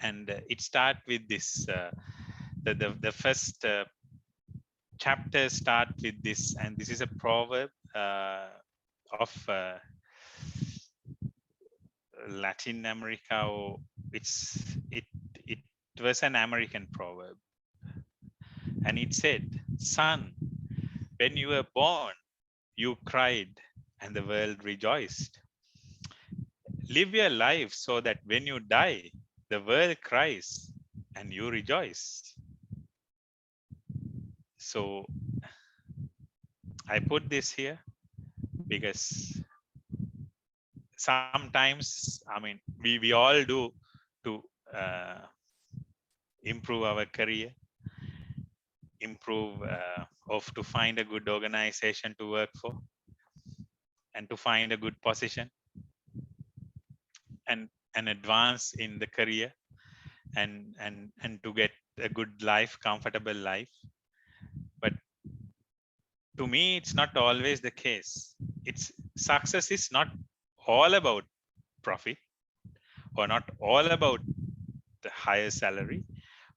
And it starts with this, the first chapter start with this, and this is a proverb of Latin America, or it was an American proverb. And it said, son, when you were born, you cried and the world rejoiced. Live your life so that when you die, the world cries and you rejoice. So I put this here because sometimes, I mean, we all do to improve our career, improve of to find a good organization to work for, and to find a good position, and advance in the career, and to get a good life, comfortable life. But to me, it's not always the case. It's success is not all about profit, or not all about the higher salary,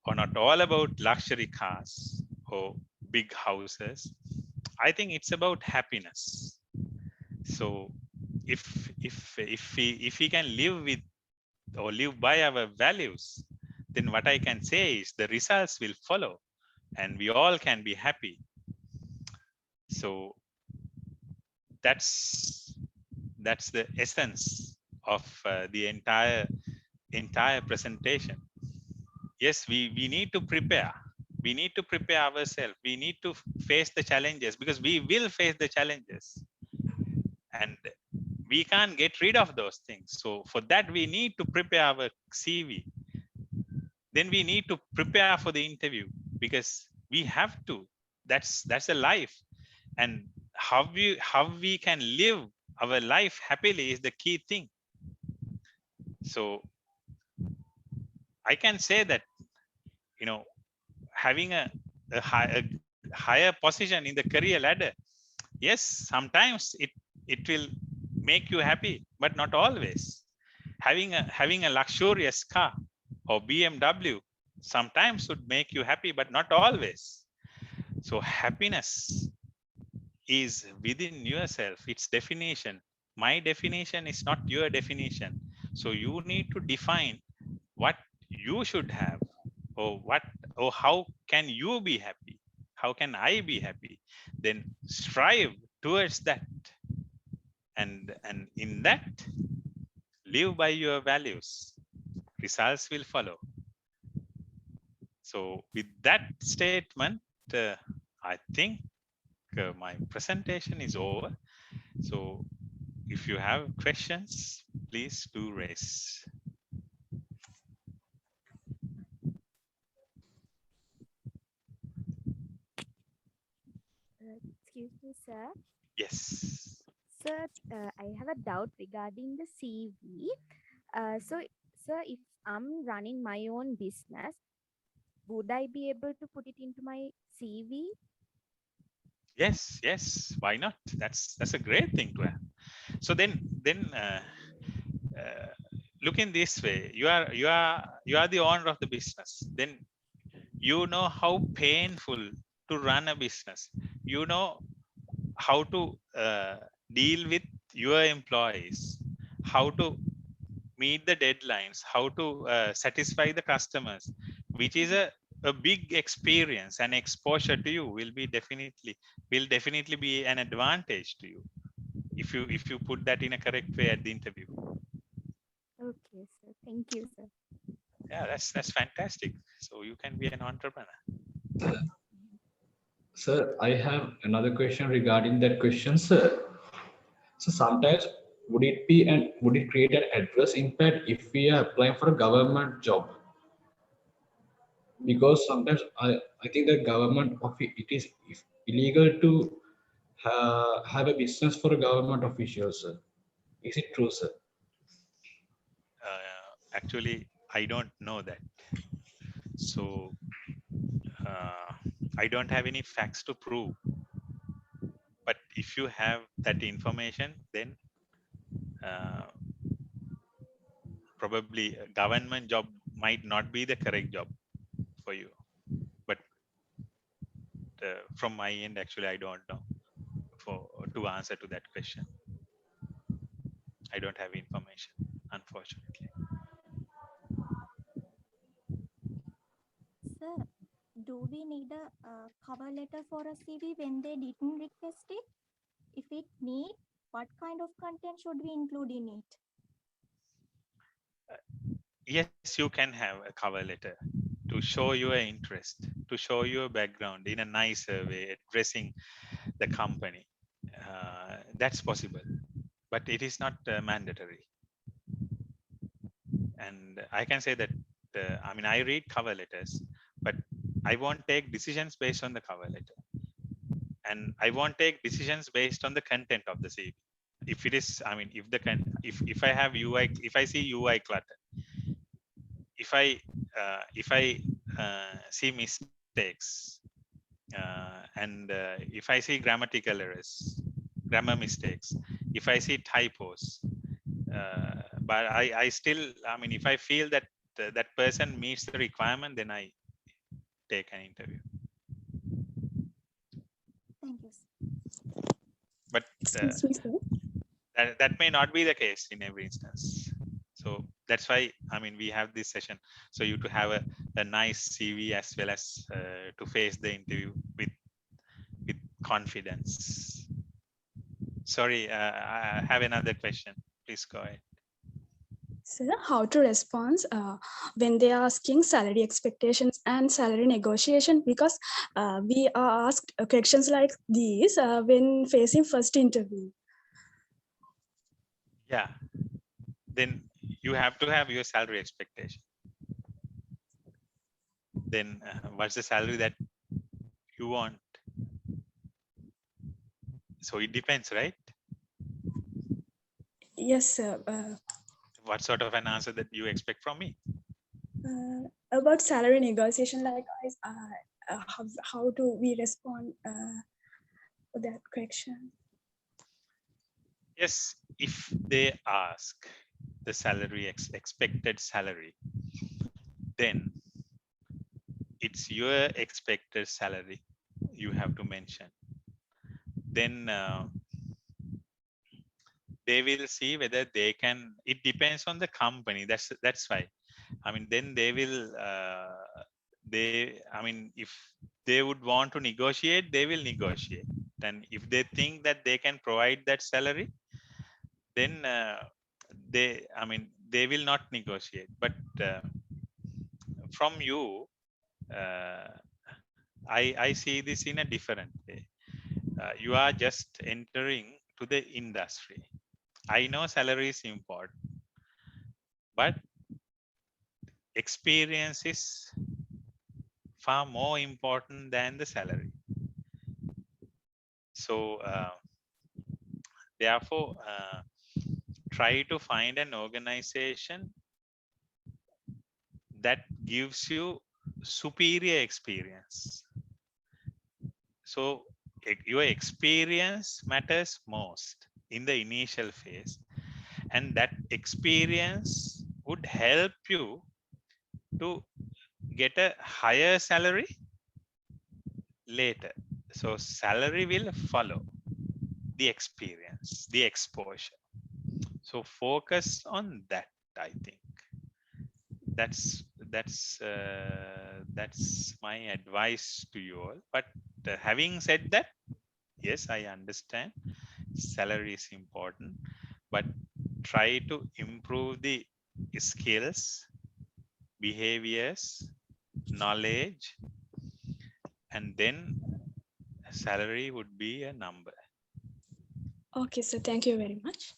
or not all about luxury cars or big houses. I think it's about happiness. So if we can live with or live by our values, then what I can say is the results will follow and we all can be happy. So that's the essence of the entire presentation. Yes, we need to prepare. We need to prepare ourselves. We need to face the challenges, because we will face the challenges. And we can't get rid of those things. So for that, we need to prepare our CV. Then we need to prepare for the interview, because we have to. That's a life. And how we can live our life happily is the key thing. So I can say that, you know, having a higher position in the career ladder, yes, sometimes it will make you happy, but not always. Having a luxurious car or BMW sometimes would make you happy, but not always. So happiness is within yourself, its definition. My definition is not your definition. So you need to define what you should have, or how can you be happy? How can I be happy? Then strive towards that. And in that, live by your values. Results will follow. So with that statement, I think my presentation is over. So if you have questions, please do raise. Excuse me, sir. Yes. Sir, I have a doubt regarding the CV. So, sir, if I'm running my own business, would I be able to put it into my CV? Yes, yes. Why not? That's a great thing to have. So then look in this way. You are the owner of the business. Then you know how painful to run a business. You know how to deal with your employees, how to meet the deadlines, how to satisfy the customers, which is a big experience and exposure to you will definitely be an advantage to you if you put that in a correct way at the interview. Okay, sir. Thank you, sir. Yeah, that's fantastic. So you can be an entrepreneur. Sir, I have another question regarding that question, sir. So sometimes would it create an adverse impact if we are applying for a government job? Because sometimes I think that it is illegal to have a business for a government official, sir. Is it true, sir? Actually, I don't know that. So I don't have any facts to prove. But if you have that information, then probably a government job might not be the correct job for you. But from my end, actually, I don't know to answer to that question. I don't have information, unfortunately. Sir, do we need a cover letter for a CV when they didn't request it? If it need, what kind of content should we include in it? Yes, you can have a cover letter to show your interest, to show your background in a nicer way, addressing the company. That's possible, but it is not mandatory. And I can say that, I mean, I read cover letters, but I won't take decisions based on the cover letter. And I won't take decisions based on the content of the CV. If it is, I mean, if I have UI, if I see UI clutter, if I see mistakes, and if I see grammatical errors, grammar mistakes, if I see typos, but I still, I mean, if I feel that that person meets the requirement, then I take an interview. Thank you, sir. But Excuse me, sir. that may not be the case in every instance. So that's why, I mean, we have this session, so you to have a nice CV as well as to face the interview with confidence. Sorry, I have another question. Please go ahead. Sir, how to respond when they are asking salary expectations and salary negotiation? Because we are asked questions like these when facing first interview. Yeah, then you have to have your salary expectation. Then what's the salary that you want? So it depends, right? Yes, sir. What sort of an answer that you expect from me? About salary negotiation, like how do we respond to that question? Yes, if they ask the salary expected salary, then it's your expected salary you have to mention. Then they will see whether they can. It depends on the company. That's why. I mean, then they will. I mean, if they would want to negotiate, they will negotiate. And if they think that they can provide that salary, then I mean, they will not negotiate. But from you, I see this in a different way. You are just entering to the industry. I know salary is important, but experience is far more important than the salary. So therefore, try to find an organization that gives you superior experience. So your experience matters most in the initial phase, and that experience would help you to get a higher salary later. So salary will follow the experience, the exposure. So focus on that. I think that's my advice to you all. But having said that, yes, I understand salary is important, but try to improve the skills, behaviors, knowledge, and then salary would be a number. Okay, sir. Thank you very much.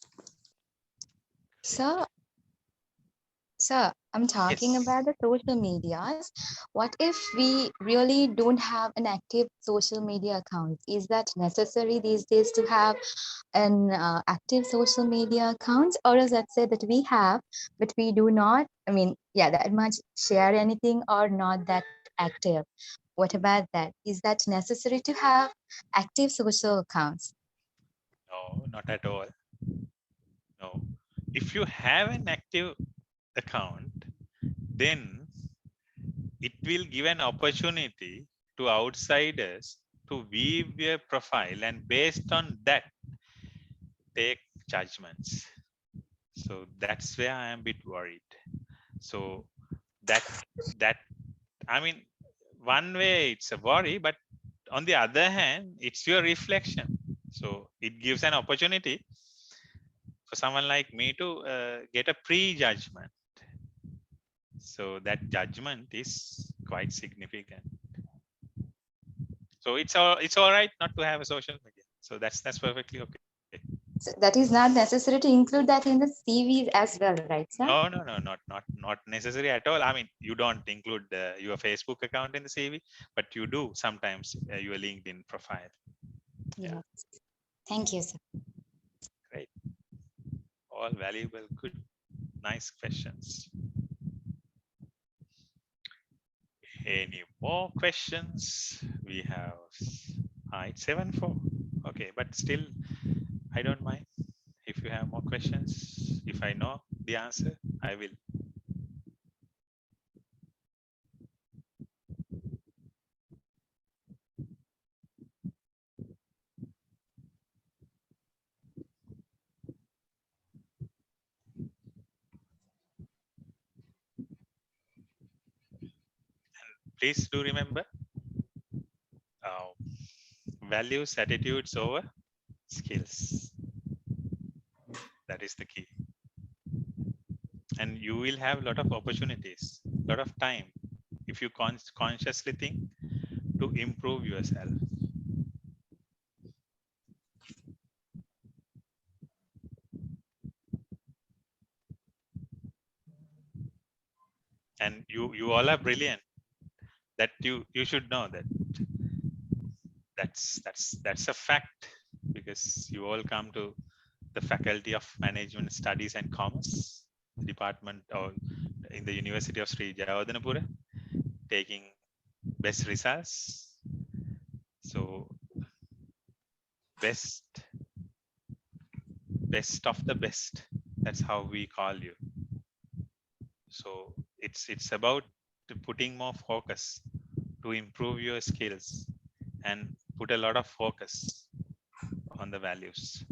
Sir, I'm talking Yes. about the social medias. What if we really don't have an active social media account? Is that necessary these days to have an active social media account? Or does that say that we have, but we do not, I mean, yeah, that much share anything or not that active? What about that? Is that necessary to have active social accounts? No, not at all. No. If you have an active account, then it will give an opportunity to outsiders to view your profile, and based on that take judgments. So that's where I am a bit worried. So that I mean, one way it's a worry, but on the other hand, it's your reflection. So it gives an opportunity for someone like me to get a pre-judgment. So that judgment is quite significant. So it's all right not to have a social media. So that's perfectly okay. So that is not necessary to include that in the CVs as well, right, sir? No, not necessary at all. I mean, you don't include your Facebook account in the CV, but you do sometimes your LinkedIn profile. Yeah. Thank you, sir. Great. All valuable, good, nice questions. Any more questions? We have it's 7:04. Okay, but still, I don't mind if you have more questions. If I know the answer, I will. Please do remember, values, attitudes over skills. That is the key. And you will have a lot of opportunities, a lot of time, if you consciously think to improve yourself. And you all are brilliant. That you should know that. That's a fact, because you all come to the Faculty of Management Studies and Commerce department, or in the University of Sri Jayewardenepura, taking best results. So best of the best. That's how we call you. So it's about putting more focus to improve your skills and put a lot of focus on the values.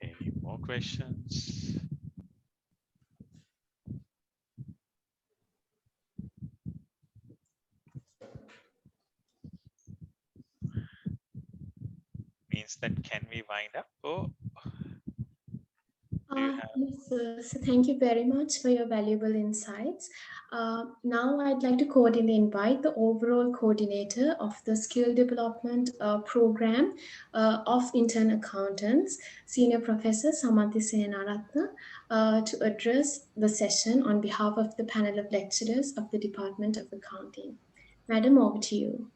Any more questions? Means that can we wind up? Oh, Do you have? Yes, sir. So thank you very much for your valuable insights. Now I'd like to cordially invite the overall coordinator of the skill development program of intern accountants, Senior Professor Samanthi Senaratna, to address the session on behalf of the panel of lecturers of the Department of Accounting. Madam, over to you.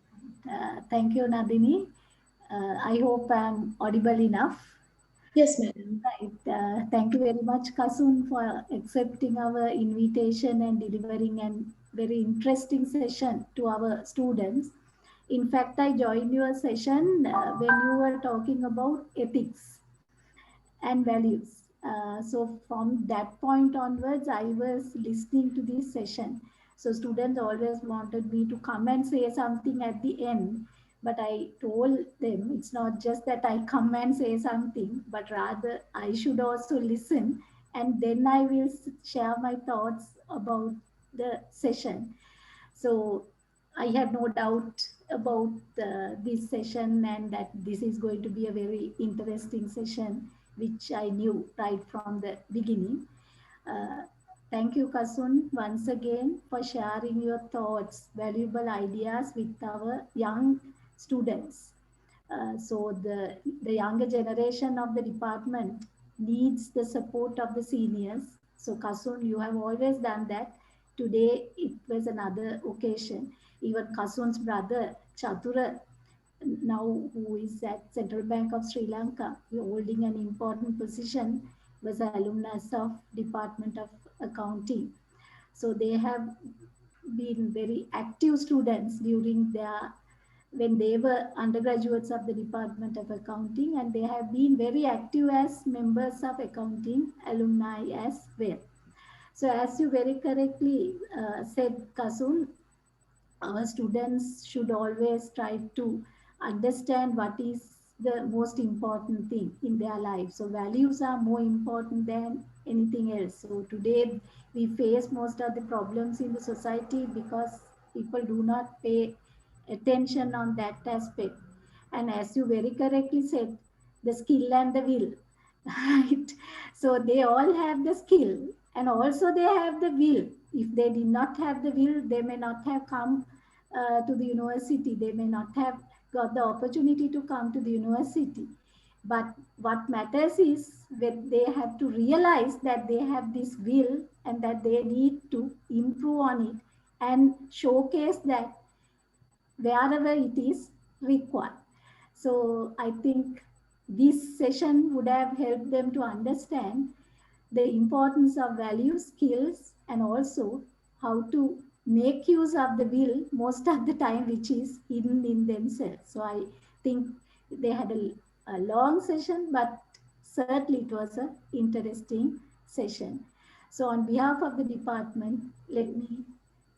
Thank you, Nadini. I hope I'm audible enough. Yes, madam. Right. Thank you very much, Kasun, for accepting our invitation and delivering a very interesting session to our students. In fact, I joined your session when you were talking about ethics and values. So from that point onwards, I was listening to this session. So students always wanted me to come and say something at the end. But I told them it's not just that I come and say something, but rather I should also listen, and then I will share my thoughts about the session. So I had no doubt about this session and that this is going to be a very interesting session, which I knew right from the beginning. Thank you, Kasun, once again for sharing your thoughts, valuable ideas with our young students. So the younger generation of the department needs the support of the seniors. So Kasun, you have always done that. Today it was another occasion. Even Kasun's brother Chatura, now who is at Central Bank of Sri Lanka, holding an important position, was an alumnus of Department of Accounting. So they have been very active students during their when they were undergraduates of the Department of Accounting, and they have been very active as members of accounting alumni as well. So as you very correctly said, Kasun, our students should always try to understand what is the most important thing in their life. So values are more important than anything else. So today we face most of the problems in the society because people do not pay attention on that aspect. And as you very correctly said, the skill and the will, right? So they all have the skill and also they have the will. If they did not have the will, they may not have come to the university. They may not have got the opportunity to come to the university. But what matters is that they have to realize that they have this will and that they need to improve on it and showcase that wherever it is required. So I think this session would have helped them to understand the importance of values, skills, and also how to make use of the will most of the time, which is hidden in themselves. So I think they had a long session, but certainly it was an interesting session. So on behalf of the department, let me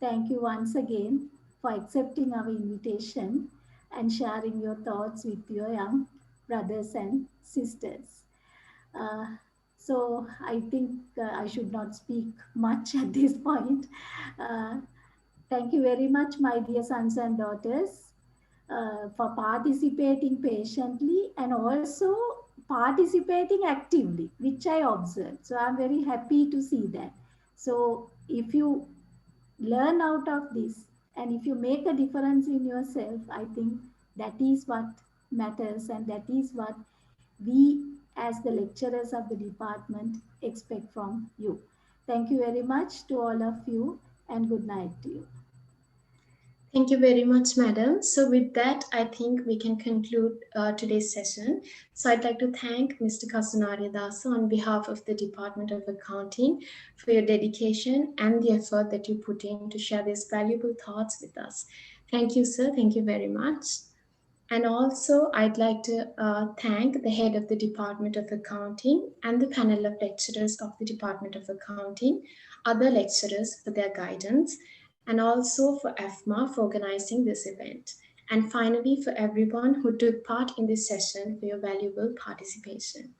thank you once again for accepting our invitation and sharing your thoughts with your young brothers and sisters. Uh, so I think I should not speak much at this point. Uh, thank you very much, my dear sons and daughters, for participating patiently and also participating actively, which I observed. So I'm very happy to see that. So if you learn out of this and if you make a difference in yourself, I think that is what matters and that is what we as the lecturers of the department expect from you. Thank you very much to all of you and good night to you. Thank you very much, madam. So with that, I think we can conclude today's session. So I'd like to thank Mr. Kasun Ariyadasa on behalf of the Department of Accounting for your dedication and the effort that you put in to share these valuable thoughts with us. Thank you, sir. Thank you very much. And also, I'd like to thank the head of the Department of Accounting and the panel of lecturers of the Department of Accounting, other lecturers for their guidance, and also for AFMA for organizing this event. And finally, for everyone who took part in this session for your valuable participation.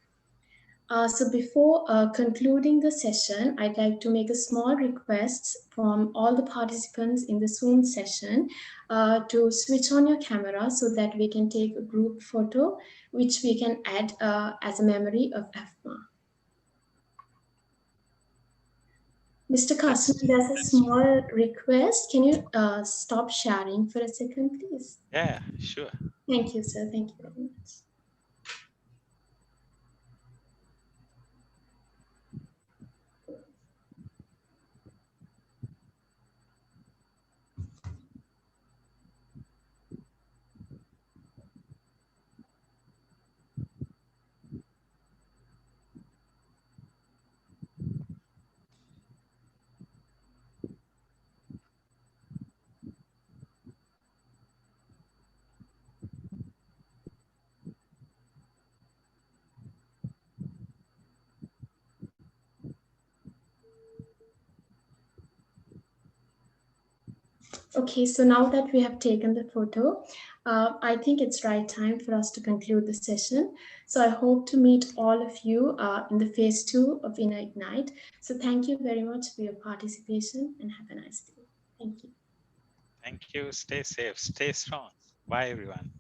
So before concluding the session, I'd like to make a small request from all the participants in the Zoom session to switch on your camera so that we can take a group photo, which we can add as a memory of AFMA. Mr. Kasun, there's a small request. Can you stop sharing for a second, please? Yeah, sure. Thank you, sir. Thank you very much. Okay, so now that we have taken the photo, I think it's right time for us to conclude the session. So I hope to meet all of you in the phase 2 of InnerIgnite. So thank you very much for your participation and have a nice day. Thank you. Thank you. Stay safe. Stay strong. Bye, everyone.